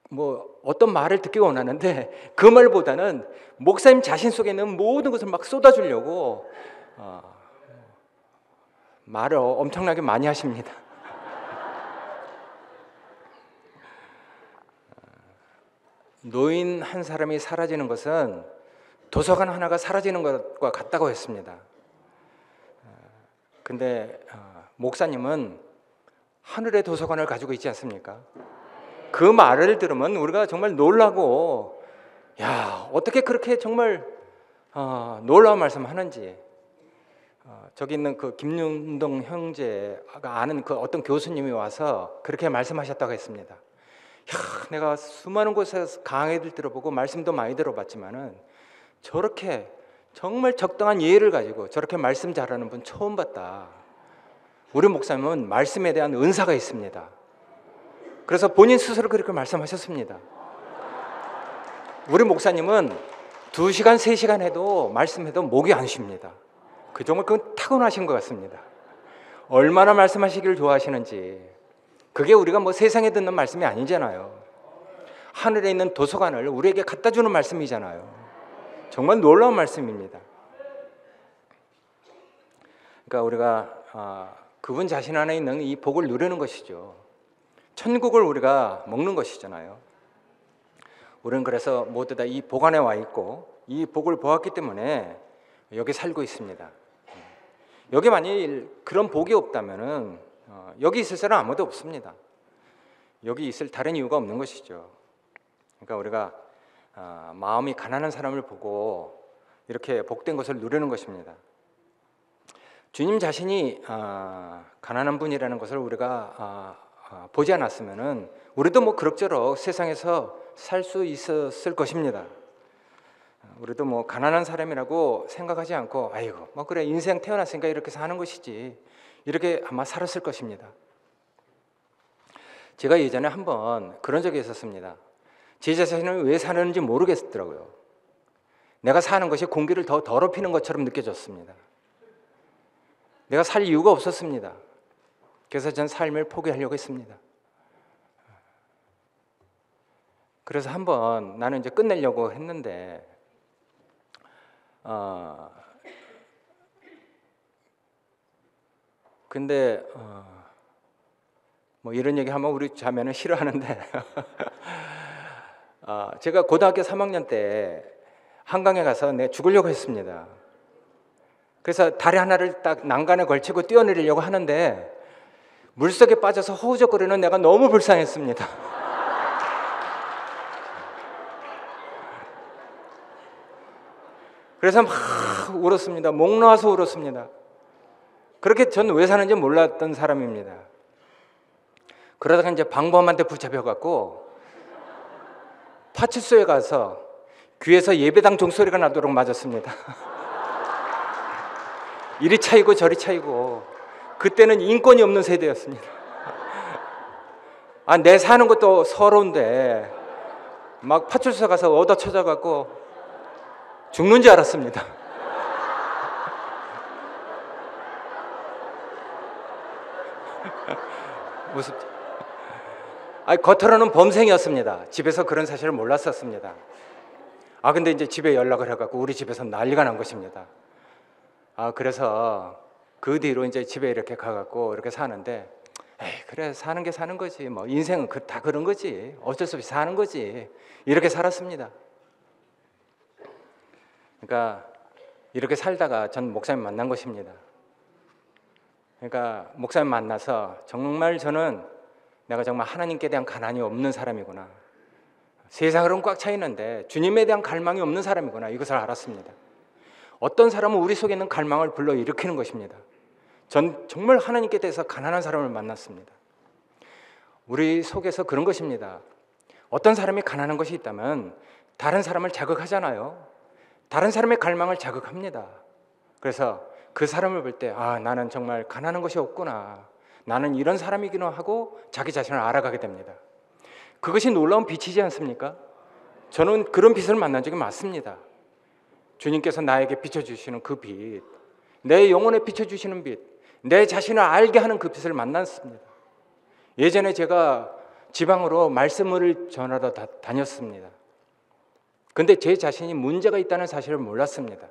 뭐 어떤 말을 듣기 원하는데 그 말보다는 목사님 자신 속에 있는 모든 것을 막 쏟아주려고 말을 엄청나게 많이 하십니다. 노인 한 사람이 사라지는 것은 도서관 하나가 사라지는 것과 같다고 했습니다. 근데 목사님은 하늘의 도서관을 가지고 있지 않습니까? 그 말을 들으면 우리가 정말 놀라고 야 어떻게 그렇게 정말 놀라운 말씀하는지 저기 있는 그 김윤동 형제가 아는 그 어떤 교수님이 와서 그렇게 말씀하셨다고 했습니다. 내가 수많은 곳에서 강의들 들어보고 말씀도 많이 들어봤지만은 저렇게 정말 적당한 예를 가지고 저렇게 말씀 잘하는 분 처음 봤다. 우리 목사님은 말씀에 대한 은사가 있습니다. 그래서 본인 스스로 그렇게 말씀하셨습니다. 우리 목사님은 2시간, 3시간 해도 말씀해도 목이 안 쉽니다. 그 정말 그건 타고나신 것 같습니다. 얼마나 말씀하시기를 좋아하시는지. 그게 우리가 뭐 세상에 듣는 말씀이 아니잖아요. 하늘에 있는 도서관을 우리에게 갖다 주는 말씀이잖아요. 정말 놀라운 말씀입니다. 그러니까 우리가 그분 자신 안에 있는 이 복을 누리는 것이죠. 천국을 우리가 먹는 것이잖아요. 우리는 그래서 모두 다 이 복 안에 와 있고 이 복을 보았기 때문에 여기 살고 있습니다. 여기 만일 그런 복이 없다면은 여기 있을 사람 아무도 없습니다. 여기 있을 다른 이유가 없는 것이죠. 그러니까 우리가 마음이 가난한 사람을 보고 이렇게 복된 것을 누리는 것입니다. 주님 자신이 가난한 분이라는 것을 우리가 보지 않았으면은 우리도 뭐 그럭저럭 세상에서 살 수 있었을 것입니다. 우리도 뭐 가난한 사람이라고 생각하지 않고 아이고 뭐 그래 인생 태어났으니까 이렇게 사는 것이지 이렇게 아마 살았을 것입니다. 제가 예전에 한번 그런 적이 있었습니다. 제 자신은 왜 사는지 모르겠더라고요. 내가 사는 것이 공기를 더 더럽히는 것처럼 느껴졌습니다. 내가 살 이유가 없었습니다. 그래서 전 삶을 포기하려고 했습니다. 그래서 한번 나는 이제 끝내려고 했는데 근데 뭐 이런 얘기 하면 우리 자매는 싫어하는데 제가 고등학교 3학년 때 한강에 가서 내 죽으려고 했습니다. 그래서 다리 하나를 딱 난간에 걸치고 뛰어내리려고 하는데 물속에 빠져서 허우적거리는 내가 너무 불쌍했습니다. 그래서 막 울었습니다. 목 놓아서 울었습니다. 그렇게 전 왜 사는지 몰랐던 사람입니다. 그러다가 이제 방범한테 붙잡혀갖고 파출소에 가서 귀에서 예배당 종소리가 나도록 맞았습니다. 이리 차이고 저리 차이고. 그때는 인권이 없는 세대였습니다. 내 사는 것도 서러운데 막 파출소 가서 얻어 쳐져갖고 죽는 줄 알았습니다. 무섭죠? 겉으로는 범생이었습니다. 집에서 그런 사실을 몰랐었습니다. 근데 이제 집에 연락을 해갖고 우리 집에서 난리가 난 것입니다. 그래서 그 뒤로 이제 집에 이렇게 가갖고 이렇게 사는데, 그래, 사는 게 사는 거지. 뭐 인생은 다 그런 거지. 어쩔 수 없이 사는 거지. 이렇게 살았습니다. 그러니까 이렇게 살다가 전 목사님 만난 것입니다. 그러니까 목사님 만나서 정말 저는 내가 정말 하나님께 대한 가난이 없는 사람이구나. 세상으로는 꽉 차 있는데 주님에 대한 갈망이 없는 사람이구나. 이것을 알았습니다. 어떤 사람은 우리 속에 있는 갈망을 불러일으키는 것입니다. 전 정말 하나님께 대해서 가난한 사람을 만났습니다. 우리 속에서 그런 것입니다. 어떤 사람이 가난한 것이 있다면 다른 사람을 자극하잖아요. 다른 사람의 갈망을 자극합니다. 그래서 그 사람을 볼 때 나는 정말 가난한 것이 없구나. 나는 이런 사람이기는 하고 자기 자신을 알아가게 됩니다. 그것이 놀라운 빛이지 않습니까? 저는 그런 빛을 만난 적이 많습니다. 주님께서 나에게 비춰주시는 그 빛, 내 영혼에 비춰주시는 빛, 내 자신을 알게 하는 그 빛을 만났습니다. 예전에 제가 지방으로 말씀을 전하러 다녔습니다. 근데 제 자신이 문제가 있다는 사실을 몰랐습니다.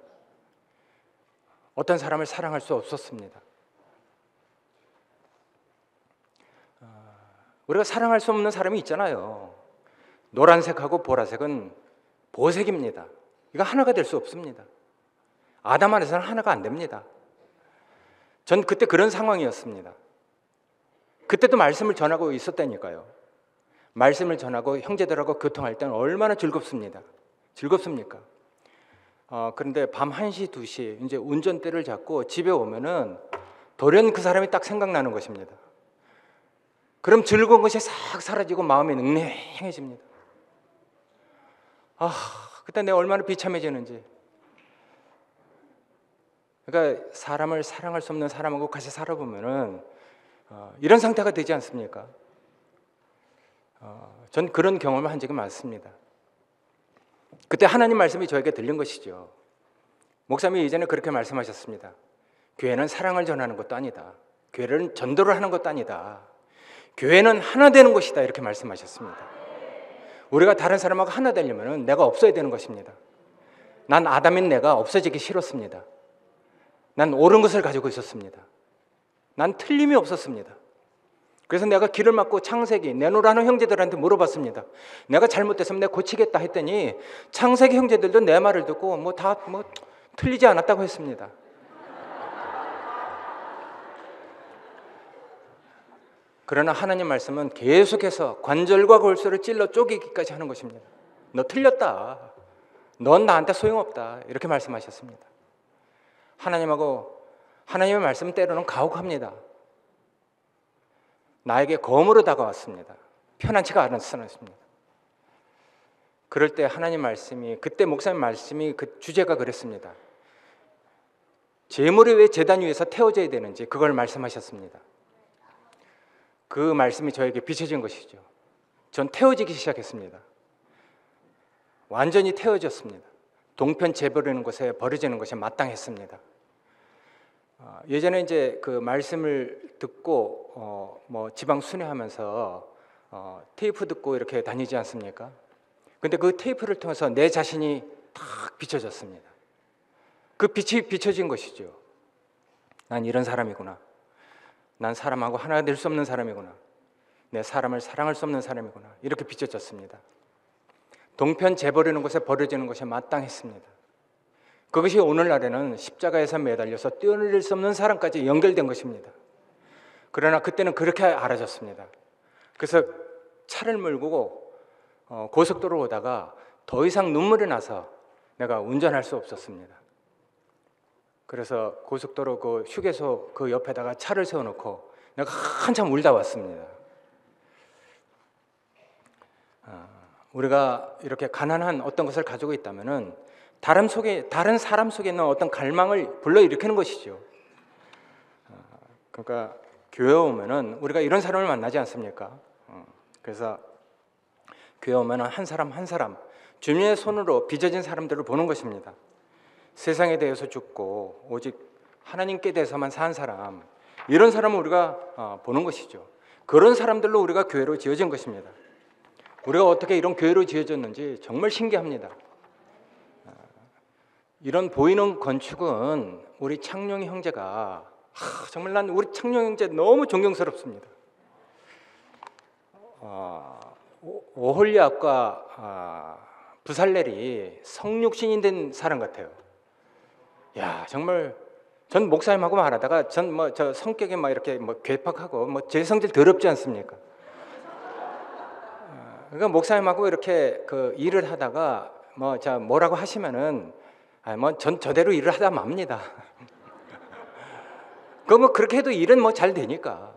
어떤 사람을 사랑할 수 없었습니다. 우리가 사랑할 수 없는 사람이 있잖아요. 노란색하고 보라색은 보색입니다. 이거 하나가 될 수 없습니다. 아담 안에서는 하나가 안 됩니다. 전 그때 그런 상황이었습니다. 그때도 말씀을 전하고 있었다니까요. 말씀을 전하고 형제들하고 교통할 때는 얼마나 즐겁습니까? 그런데 밤 1시, 2시 이제 운전대를 잡고 집에 오면은 돌연 그 사람이 딱 생각나는 것입니다. 그럼 즐거운 것이 싹 사라지고 마음이 냉랭해집니다. 그때 내가 얼마나 비참해지는지. 그러니까 사람을 사랑할 수 없는 사람하고 같이 살아보면은 이런 상태가 되지 않습니까? 전 그런 경험을 한 적이 많습니다. 그때 하나님 말씀이 저에게 들린 것이죠. 목사님이 예전에 그렇게 말씀하셨습니다. 교회는 사랑을 전하는 것도 아니다. 교회는 전도를 하는 것도 아니다. 교회는 하나 되는 것이다. 이렇게 말씀하셨습니다. 우리가 다른 사람하고 하나 되려면 내가 없어야 되는 것입니다. 난 아담인 내가 없어지기 싫었습니다. 난 옳은 것을 가지고 있었습니다. 난 틀림이 없었습니다. 그래서 내가 길을 막고 창세기 내노라는 형제들한테 물어봤습니다. 내가 잘못됐으면 내가 고치겠다 했더니 창세기 형제들도 내 말을 듣고 다 틀리지 않았다고 했습니다. 그러나 하나님 말씀은 계속해서 관절과 골수를 찔러 쪼개기까지 하는 것입니다. 너 틀렸다. 넌 나한테 소용없다. 이렇게 말씀하셨습니다. 하나님의 말씀은 때로는 가혹합니다. 나에게 검으로 다가왔습니다. 편안치가 않았습니다. 그럴 때 하나님 말씀이, 그때 목사님 말씀이 그 주제가 그랬습니다. 제물이 왜 제단 위에서 태워져야 되는지 그걸 말씀하셨습니다. 그 말씀이 저에게 비춰진 것이죠. 전 태워지기 시작했습니다. 완전히 태워졌습니다. 동편 재버리는 곳에 버려지는 것이 마땅했습니다. 예전에 이제 그 말씀을 듣고 지방 순회하면서 테이프 듣고 이렇게 다니지 않습니까? 근데 그 테이프를 통해서 내 자신이 탁 비춰졌습니다. 그 빛이 비춰진 것이죠. 난 이런 사람이구나. 난 사람하고 하나 될 수 없는 사람이구나. 내 사람을 사랑할 수 없는 사람이구나. 이렇게 비춰졌습니다. 동편 재버리는 곳에 버려지는 것이 마땅했습니다. 그것이 오늘날에는 십자가에서 매달려서 뛰어내릴 수 없는 사람까지 연결된 것입니다. 그러나 그때는 그렇게 알아졌습니다. 그래서 차를 몰고 고속도로 오다가 더 이상 눈물이 나서 내가 운전할 수 없었습니다. 그래서 고속도로 그 휴게소 그 옆에다가 차를 세워놓고 내가 한참 울다 왔습니다. 우리가 이렇게 가난한 어떤 것을 가지고 있다면은 다른 사람 속에 있는 어떤 갈망을 불러일으키는 것이죠. 그러니까 교회 오면은 우리가 이런 사람을 만나지 않습니까? 그래서 교회 오면은 한 사람 한 사람 주님의 손으로 빚어진 사람들을 보는 것입니다. 세상에 대해서 죽고 오직 하나님께 대해서만 산 사람, 이런 사람을 우리가 보는 것이죠. 그런 사람들로 우리가 교회로 지어진 것입니다. 우리가 어떻게 이런 교회로 지어졌는지 정말 신기합니다. 이런 보이는 건축은 우리 창룡이 형제가 정말 난 우리 창룡 형제 너무 존경스럽습니다. 오홀리압과 부살렐이 성육신이 된 사람 같아요. 야, 정말 전 목사님하고 말하다가 전 저 성격이 이렇게 괴팍하고 제 성질 더럽지 않습니까? 그러니까 목사님하고 이렇게 그 일을 하다가 뭐라고 하시면은 전 저대로 일을 하다 맙니다. 그렇게 해도 일은 잘 되니까.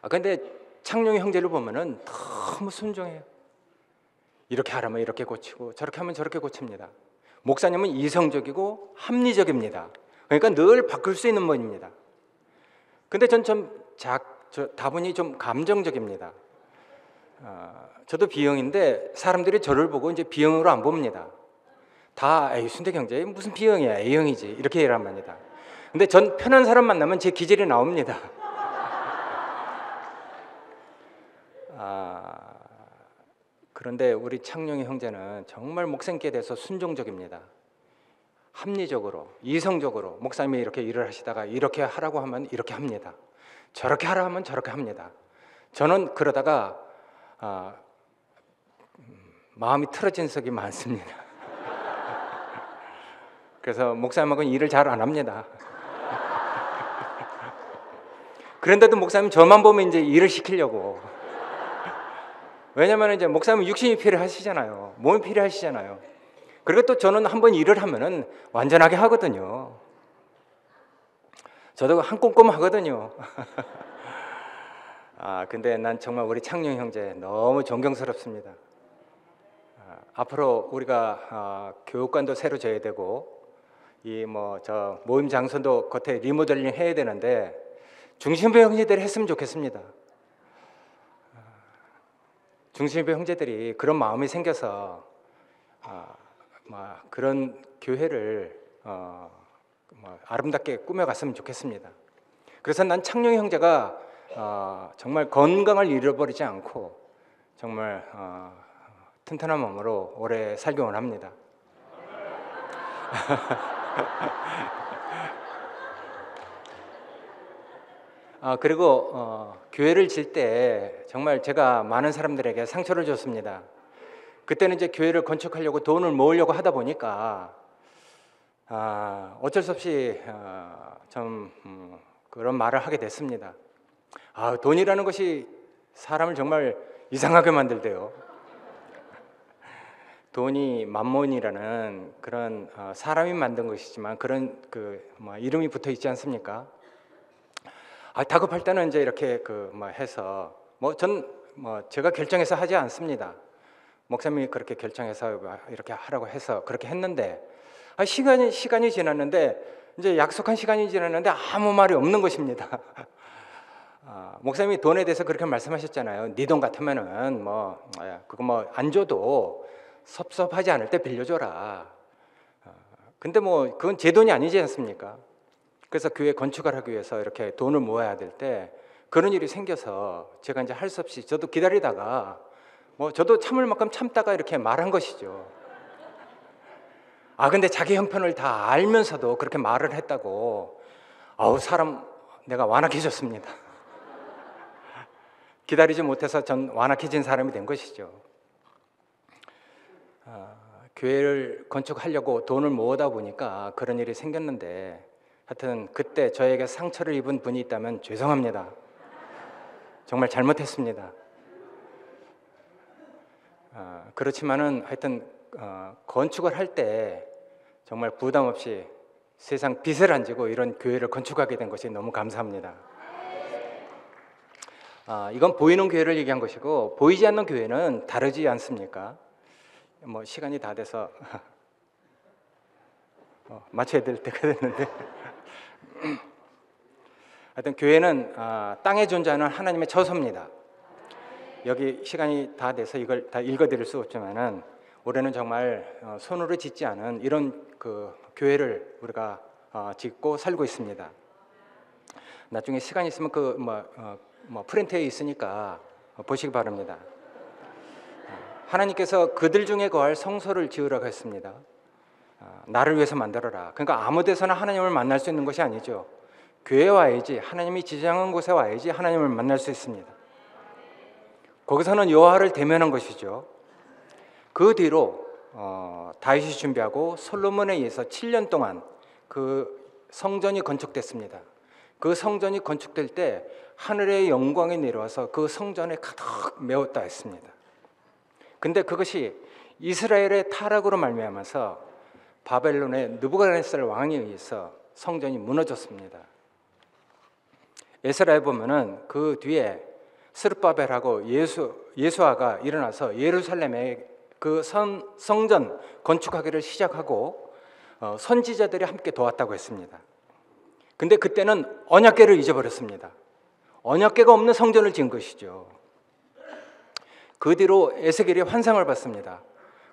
근데 창룡이 형제를 보면은 너무 순종해요. 이렇게 하라면 이렇게 고치고 저렇게 하면 저렇게 고칩니다. 목사님은 이성적이고 합리적입니다. 그러니까 늘 바꿀 수 있는 분입니다. 근데 전 다분히 좀 감정적입니다. 저도 B형인데 사람들이 저를 보고 이제 B형으로 안 봅니다. 다 순택 형제 무슨 B형이야, A형이지 이렇게 얘기를 합니다. 근데 전 편한 사람 만나면 제 기질이 나옵니다. 그런데 우리 창룡이 형제는 정말 목사님께 대해서 순종적입니다. 합리적으로, 이성적으로 목사님이 이렇게 일을 하시다가 이렇게 하라고 하면 이렇게 합니다. 저렇게 하라 하면 저렇게 합니다. 저는 그러다가 마음이 틀어진 적이 많습니다. 그래서 목사님하고는 일을 잘 안 합니다. 그런데도 목사님 저만 보면 이제 일을 시키려고. 왜냐하면 이제 목사님은 육신이 필요하시잖아요. 몸이 필요하시잖아요. 그리고 또 저는 한번 일을 하면은 완전하게 하거든요. 저도 한 꼼꼼 하거든요. 근데 난 정말 우리 창룡 형제 너무 존경스럽습니다. 앞으로 우리가 교육관도 새로 져야 되고 저 모임 장소도 겉에 리모델링 해야 되는데 중심부 형제들이 했으면 좋겠습니다. 중심부 형제들이 그런 마음이 생겨서 그런 교회를 아름답게 꾸며갔으면 좋겠습니다. 그래서 난 창룡 형제가 정말 건강을 잃어버리지 않고 정말 튼튼한 몸으로 오래 살기 원합니다. 그리고 교회를 질 때 정말 제가 많은 사람들에게 상처를 줬습니다. 그때는 이제 교회를 건축하려고 돈을 모으려고 하다 보니까 어쩔 수 없이 좀 그런 말을 하게 됐습니다. 돈이라는 것이 사람을 정말 이상하게 만들대요. 돈이 만몬이라는 그런 사람이 만든 것이지만 그런 이름이 붙어 있지 않습니까? 다급할 때는 이제 이렇게 해서 제가 결정해서 하지 않습니다. 목사님이 그렇게 결정해서 이렇게 하라고 해서 그렇게 했는데 시간이 지났는데 이제 약속한 시간이 지났는데 아무 말이 없는 것입니다. 목사님이 돈에 대해서 그렇게 말씀하셨잖아요. 네 돈 같으면은 그거 안 줘도 섭섭하지 않을 때 빌려줘라. 근데 그건 제 돈이 아니지 않습니까? 그래서 교회 건축을 하기 위해서 이렇게 돈을 모아야 될 때 그런 일이 생겨서 제가 이제 할 수 없이 저도 기다리다가 저도 참을 만큼 참다가 이렇게 말한 것이죠. 근데 자기 형편을 다 알면서도 그렇게 말을 했다고 사람 내가 완악해졌습니다. 기다리지 못해서 전 완악해진 사람이 된 것이죠. 교회를 건축하려고 돈을 모으다 보니까 그런 일이 생겼는데 하여튼 그때 저에게 상처를 입은 분이 있다면 죄송합니다. 정말 잘못했습니다. 그렇지만은 하여튼 건축을 할 때 정말 부담 없이 세상 빚을 안 지고 이런 교회를 건축하게 된 것이 너무 감사합니다. 이건 보이는 교회를 얘기한 것이고 보이지 않는 교회는 다르지 않습니까? 뭐 시간이 다 돼서 마쳐야 될 때가 됐는데 하여튼 교회는 땅에 존재하는 하나님의 처소입니다. 여기 시간이 다 돼서 이걸 다 읽어드릴 수 없지만은 올해는 정말 손으로 짓지 않은 이런 그 교회를 우리가 짓고 살고 있습니다. 나중에 시간 있으면 그 프린트에 있으니까 보시기 바랍니다. 하나님께서 그들 중에 거할 성소를 지으라고 했습니다. 나를 위해서 만들어라. 그러니까 아무 데서나 하나님을 만날 수 있는 것이 아니죠. 교회에 와야지, 하나님이 지정한 곳에 와야지 하나님을 만날 수 있습니다. 거기서는 여호와를 대면한 것이죠. 그 뒤로 다윗이 준비하고 솔로몬에 의해서 7년 동안 그 성전이 건축됐습니다. 그 성전이 건축될 때 하늘의 영광이 내려와서 그 성전에 가득 메웠다 했습니다. 근데 그것이 이스라엘의 타락으로 말미암아서 바벨론의 느부갓네살 왕에 의해서 성전이 무너졌습니다. 에스라에 보면은 그 뒤에 스룹바벨하고 예수아가 일어나서 예루살렘에 그 성전 건축하기를 시작하고 선지자들이 함께 도왔다고 했습니다. 근데 그때는 언약궤를 잊어버렸습니다. 언약궤가 없는 성전을 지은 것이죠. 그 뒤로 에스겔이 환상을 봤습니다.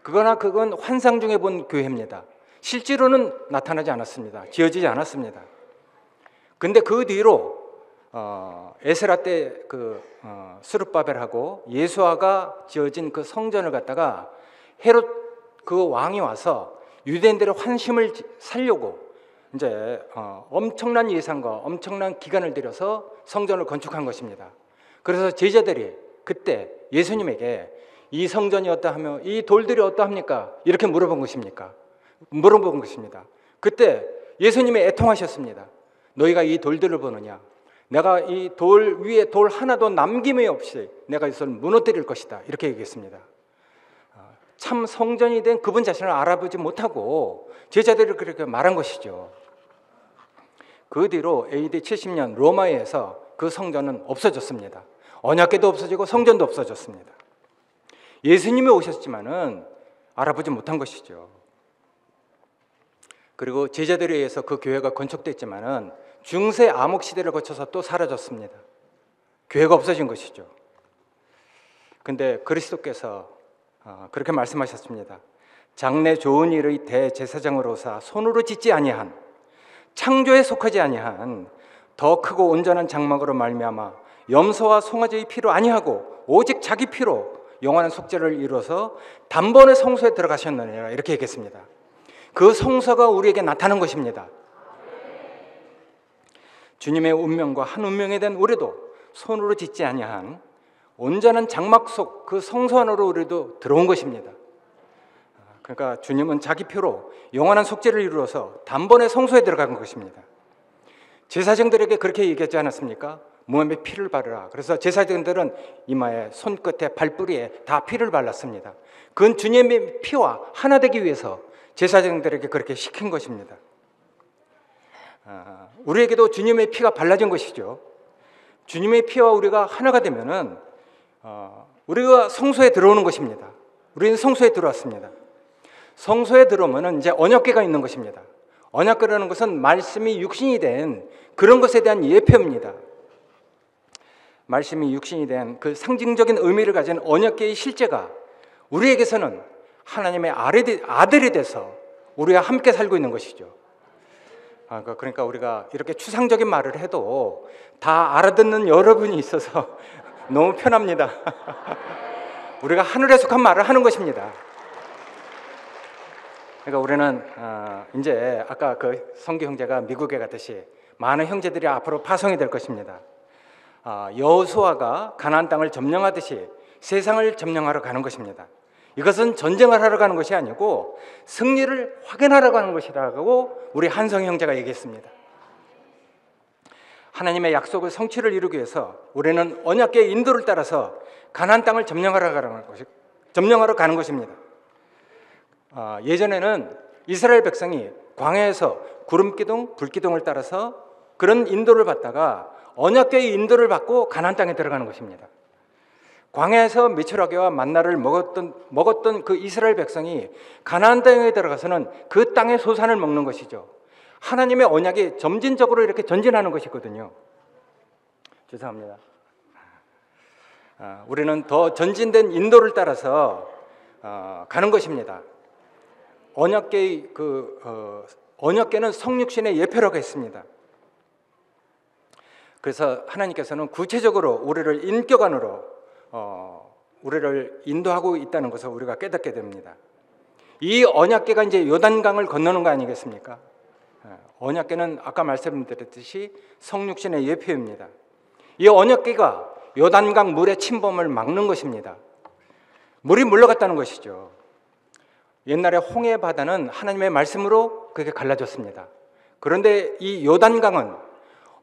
그건 환상 중에 본 교회입니다. 실제로는 나타나지 않았습니다. 지어지지 않았습니다. 근데 그 뒤로 에스라 때 그 스룹바벨하고 예수아가 지어진 그 성전을 갖다가 헤롯 그 왕이 와서 유대인들의 환심을 살려고 이제 엄청난 예산과 엄청난 기간을 들여서 성전을 건축한 것입니다. 그래서 제자들이 그때 예수님에게 이 성전이 어떠하며 이 돌들이 어떠합니까? 이렇게 물어본 것입니다. 그때 예수님이 애통하셨습니다. 너희가 이 돌들을 보느냐? 내가 이 돌 위에 돌 하나도 남김이 없이 내가 이것을 무너뜨릴 것이다. 이렇게 얘기했습니다. 참 성전이 된 그분 자신을 알아보지 못하고 제자들이 그렇게 말한 것이죠. 그 뒤로 AD 70년 로마에서 그 성전은 없어졌습니다. 언약궤도 없어지고 성전도 없어졌습니다. 예수님이 오셨지만은 알아보지 못한 것이죠. 그리고 제자들에 의해서 그 교회가 건축됐지만은 중세 암흑 시대를 거쳐서 또 사라졌습니다. 교회가 없어진 것이죠. 근데 그리스도께서 그렇게 말씀하셨습니다. 장래 좋은 일의 대제사장으로서 손으로 짓지 아니한 창조에 속하지 아니한 더 크고 온전한 장막으로 말미암아 염소와 송아지의 피로 아니하고 오직 자기 피로 영원한 속죄를 이루어서 단번에 성소에 들어가셨느니라 이렇게 얘기했습니다. 그 성소가 우리에게 나타난 것입니다. 주님의 운명과 한 운명에 대한 우리도 손으로 짓지 아니한 온전한 장막 속 그 성소 안으로 우리도 들어온 것입니다. 그러니까 주님은 자기 피로 영원한 속죄를 이루어서 단번에 성소에 들어간 것입니다. 제사장들에게 그렇게 얘기하지 않았습니까? 몸에 피를 바르라. 그래서 제사장들은 이마에, 손끝에, 발뿌리에 다 피를 발랐습니다. 그건 주님의 피와 하나 되기 위해서 제사장들에게 그렇게 시킨 것입니다. 우리에게도 주님의 피가 발라진 것이죠. 주님의 피와 우리가 하나가 되면은 우리가 성소에 들어오는 것입니다. 우리는 성소에 들어왔습니다. 성소에 들어오면은 이제 언약궤가 있는 것입니다. 언약궤라는 것은 말씀이 육신이 된 그런 것에 대한 예표입니다. 말씀이 육신이 된 그 상징적인 의미를 가진 언약궤의 실제가 우리에게서는 하나님의 아들이 돼서 우리와 함께 살고 있는 것이죠. 그러니까 우리가 이렇게 추상적인 말을 해도 다 알아듣는 여러분이 있어서 너무 편합니다. 우리가 하늘에 속한 말을 하는 것입니다. 그러니까 우리는 이제 아까 그 성규 형제가 미국에 갔듯이 많은 형제들이 앞으로 파송이 될 것입니다. 여호수아가 가나안 땅을 점령하듯이 세상을 점령하러 가는 것입니다. 이것은 전쟁을 하러 가는 것이 아니고 승리를 확인하러 가는 것이라고 우리 한성 형제가 얘기했습니다. 하나님의 약속의 성취를 이루기 위해서 우리는 언약궤의 인도를 따라서 가나안 땅을 점령하러 가는 것입니다. 예전에는 이스라엘 백성이 광야에서 구름 기둥, 불 기둥을 따라서 그런 인도를 받다가 언약궤의 인도를 받고 가나안 땅에 들어가는 것입니다. 광야에서 메추라기와 만나를 먹었던 그 이스라엘 백성이 가나안 땅에 들어가서는 그 땅의 소산을 먹는 것이죠. 하나님의 언약이 점진적으로 이렇게 전진하는 것이거든요. 죄송합니다. 우리는 더 전진된 인도를 따라서 가는 것입니다. 언약궤는 성육신의 예표라고 했습니다. 그래서 하나님께서는 구체적으로 우리를 인격 안으로 우리를 인도하고 있다는 것을 우리가 깨닫게 됩니다. 이 언약궤가 이제 요단강을 건너는 거 아니겠습니까? 언약궤는 아까 말씀드렸듯이 성육신의 예표입니다. 이 언약궤가 요단강 물의 침범을 막는 것입니다. 물이 물러갔다는 것이죠. 옛날에 홍해 바다는 하나님의 말씀으로 그게 갈라졌습니다. 그런데 이 요단강은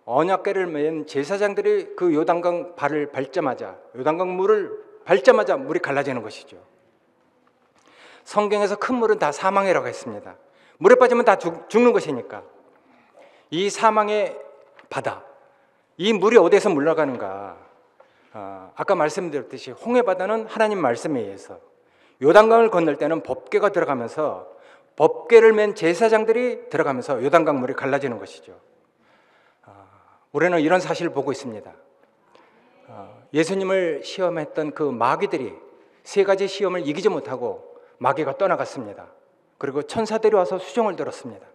언약궤를 맨 제사장들이 그 요단강 발을 밟자마자, 요단강 물을 밟자마자 물이 갈라지는 것이죠. 성경에서 큰 물은 다 사망이라고 했습니다. 물에 빠지면 다 죽는 것이니까. 이 사망의 바다, 이 물이 어디에서 물러가는가? 아까 말씀드렸듯이 홍해 바다는 하나님 말씀에 의해서, 요단강을 건널 때는 법궤가 들어가면서 법궤를 맨 제사장들이 들어가면서 요단강 물이 갈라지는 것이죠. 우리는 이런 사실을 보고 있습니다. 예수님을 시험했던 그 마귀들이 세 가지 시험을 이기지 못하고 마귀가 떠나갔습니다. 그리고 천사들이 와서 수종을 들었습니다.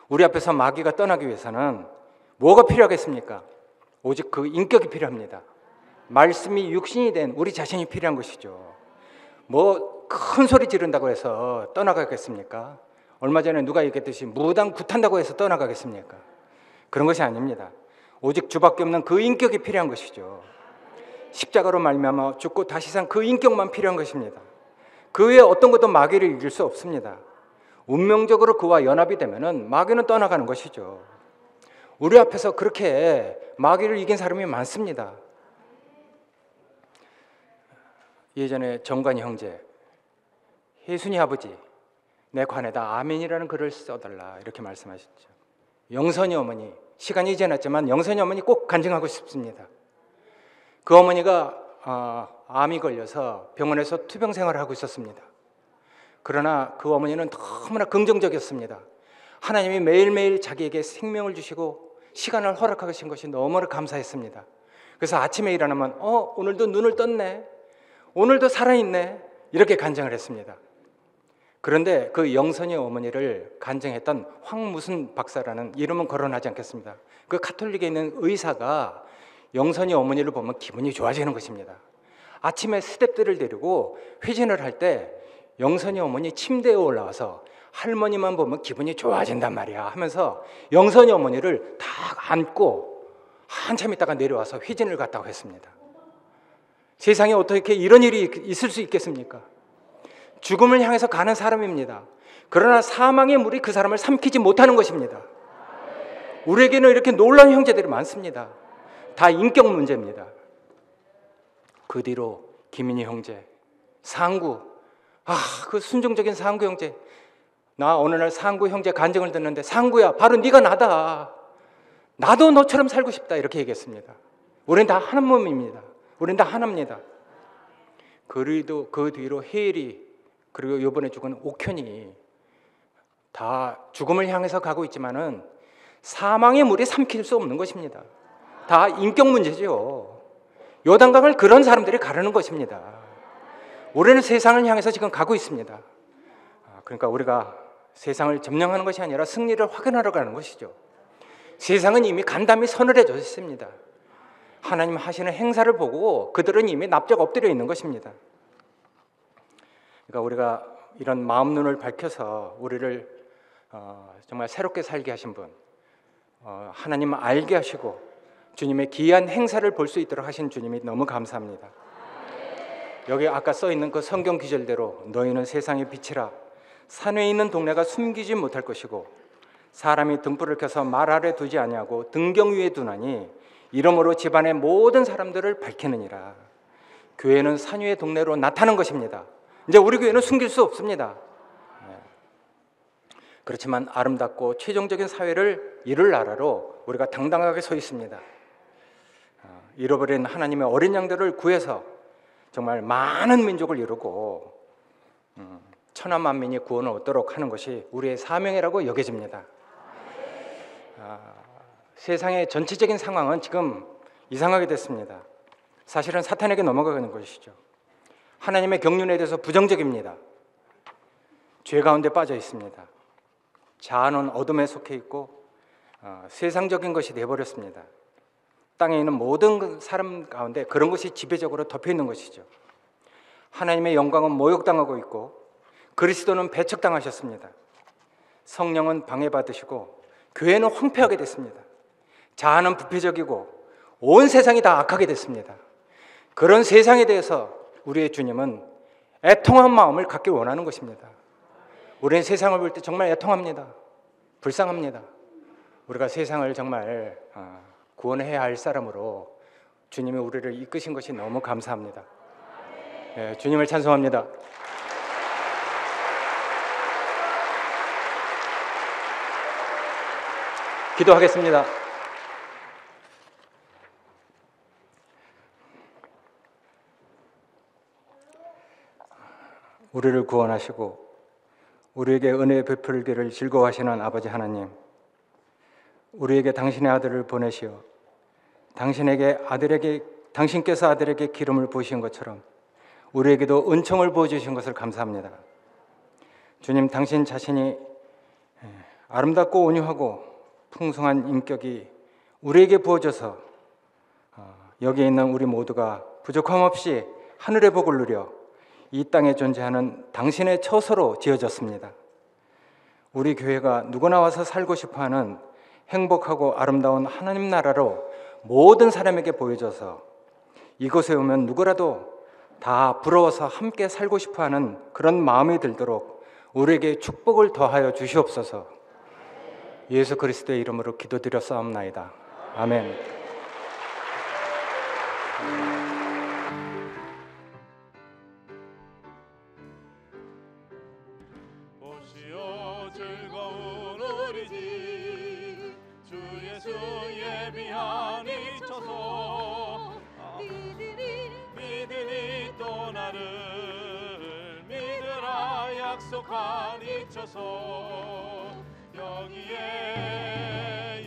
우리 앞에서 마귀가 떠나기 위해서는 뭐가 필요하겠습니까? 오직 그 인격이 필요합니다. 말씀이 육신이 된 우리 자신이 필요한 것이죠. 뭐 큰 소리 지른다고 해서 떠나가겠습니까? 얼마 전에 누가 얘기했듯이 무당 굿한다고 해서 떠나가겠습니까? 그런 것이 아닙니다. 오직 주밖에 없는 그 인격이 필요한 것이죠. 십자가로 말미암아 죽고 다시 산 그 인격만 필요한 것입니다. 그 외에 어떤 것도 마귀를 이길 수 없습니다. 운명적으로 그와 연합이 되면은 마귀는 떠나가는 것이죠. 우리 앞에서 그렇게 마귀를 이긴 사람이 많습니다. 예전에 정관이 형제, 혜순이 아버지, 내 관에다 아멘이라는 글을 써달라 이렇게 말씀하셨죠. 영선이 어머니, 시간이 지났지만 영선이 어머니 꼭 간증하고 싶습니다. 그 어머니가 암이 걸려서 병원에서 투병 생활을 하고 있었습니다. 그러나 그 어머니는 너무나 긍정적이었습니다. 하나님이 매일매일 자기에게 생명을 주시고 시간을 허락하신 것이 너무나 감사했습니다. 그래서 아침에 일어나면 오늘도 눈을 떴네, 오늘도 살아있네, 이렇게 간증을 했습니다. 그런데 그 영선이 어머니를 간증했던 황무순 박사라는, 이름은 거론하지 않겠습니다. 그 가톨릭에 있는 의사가 영선이 어머니를 보면 기분이 좋아지는 것입니다. 아침에 스태프들을 데리고 회진을 할 때 영선이 어머니 침대에 올라와서 할머니만 보면 기분이 좋아진단 말이야 하면서 영선이 어머니를 다 안고 한참 있다가 내려와서 회진을 갔다고 했습니다. 세상에 어떻게 이런 일이 있을 수 있겠습니까? 죽음을 향해서 가는 사람입니다. 그러나 사망의 물이 그 사람을 삼키지 못하는 것입니다. 우리에게는 이렇게 놀라운 형제들이 많습니다. 다 인격 문제입니다. 그 뒤로 김인희 형제, 상구, 그 순종적인 상구 형제. 나 어느 날 상구 형제 간증을 듣는데, 상구야, 바로 네가 나다. 나도 너처럼 살고 싶다, 이렇게 얘기했습니다. 우리는 다 한 몸입니다. 우리는 다 하나입니다. 그리고 그 뒤로 혜일이, 그리고 이번에 죽은 옥현이 다 죽음을 향해서 가고 있지만은 사망의 물이 삼킬 수 없는 것입니다. 다 인격 문제죠. 요단강을 그런 사람들이 가르는 것입니다. 우리는 세상을 향해서 지금 가고 있습니다. 그러니까 우리가 세상을 점령하는 것이 아니라 승리를 확인하러 가는 것이죠. 세상은 이미 간담이 서늘해져 있습니다. 하나님 하시는 행사를 보고 그들은 이미 납작 엎드려 있는 것입니다. 그러니까 우리가 이런 마음 눈을 밝혀서 우리를 정말 새롭게 살게 하신 분, 하나님 알게 하시고 주님의 귀한 행사를 볼 수 있도록 하신 주님이 너무 감사합니다. 여기 아까 써 있는 그 성경 기절대로 너희는 세상의 빛이라. 산에 있는 동네가 숨기지 못할 것이고 사람이 등불을 켜서 말 아래 두지 아니하고 등경 위에 두나니 이러므로 집안의 모든 사람들을 밝히느니라. 교회는 산 위의 동네로 나타난 것입니다. 이제 우리 교회는 숨길 수 없습니다. 그렇지만 아름답고 최종적인 사회를 이룰 나라로 우리가 당당하게 서 있습니다. 잃어버린 하나님의 어린 양들을 구해서 정말 많은 민족을 이루고 천하 만민이 구원을 얻도록 하는 것이 우리의 사명이라고 여겨집니다. 세상의 전체적인 상황은 지금 이상하게 됐습니다. 사실은 사탄에게 넘어가는 것이죠. 하나님의 경륜에 대해서 부정적입니다. 죄 가운데 빠져 있습니다. 자아는 어둠에 속해 있고 세상적인 것이 되어버렸습니다. 땅에 있는 모든 사람 가운데 그런 것이 지배적으로 덮여 있는 것이죠. 하나님의 영광은 모욕당하고 있고 그리스도는 배척당하셨습니다. 성령은 방해받으시고 교회는 황폐하게 됐습니다. 자아는 부패적이고 온 세상이 다 악하게 됐습니다. 그런 세상에 대해서 우리의 주님은 애통한 마음을 갖기 원하는 것입니다. 우리는 세상을 볼 때 정말 애통합니다. 불쌍합니다. 우리가 세상을 정말 구원해야 할 사람으로 주님이 우리를 이끄신 것이 너무 감사합니다. 네, 주님을 찬송합니다. 기도하겠습니다. 우리를 구원하시고 우리에게 은혜 베풀기를 즐거워하시는 아버지 하나님, 우리에게 당신의 아들을 보내시어 당신께서 아들에게 기름을 부으신 것처럼 우리에게도 은총을 부어주신 것을 감사합니다. 주님, 당신 자신이 아름답고 온유하고 풍성한 인격이 우리에게 부어져서 여기 있는 우리 모두가 부족함 없이 하늘의 복을 누려 이 땅에 존재하는 당신의 처소로 지어졌습니다. 우리 교회가 누구나 와서 살고 싶어하는 행복하고 아름다운 하나님 나라로 모든 사람에게 보여져서 이곳에 오면 누구라도 다 부러워서 함께 살고 싶어하는 그런 마음이 들도록 우리에게 축복을 더하여 주시옵소서. 예수 그리스도의 이름으로 기도드렸사옵나이다. 아멘. 보시오 즐거운 우리 집 주 예수 예비한 이 처소 믿으니 또 나를 믿으라 약속한 이 처소 여기에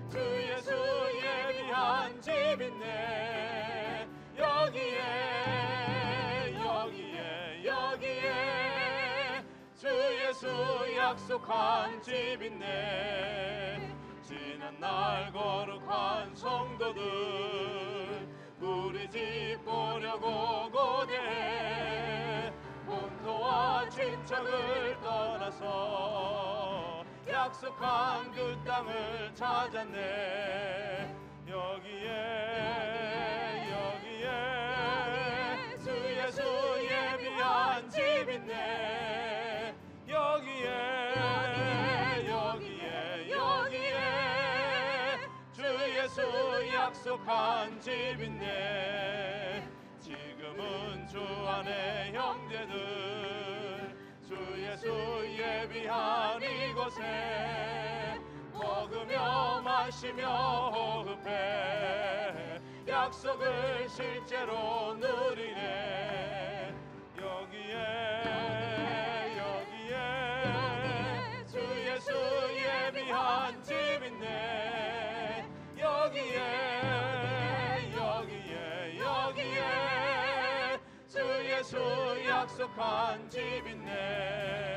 주 예수 예비한 집 있네 여기에 주 예수 약속한 집 있네 지난날 거룩한 성도들 우리 집 보려고 고대해 본토와 친척을 떠나서 약속한 그 땅을 찾았네 여기에 주 예수 예비한 집 있네 여기에 주 예수 약속한 집 있네 지금은 주 안에 형제들 주 예수 예비한 이곳에 먹으며 마시며 호흡해 약속을 실제로 누리네 여기에 주 예수 예비한 집 있네 여기에 주 예수 약속한 집 있네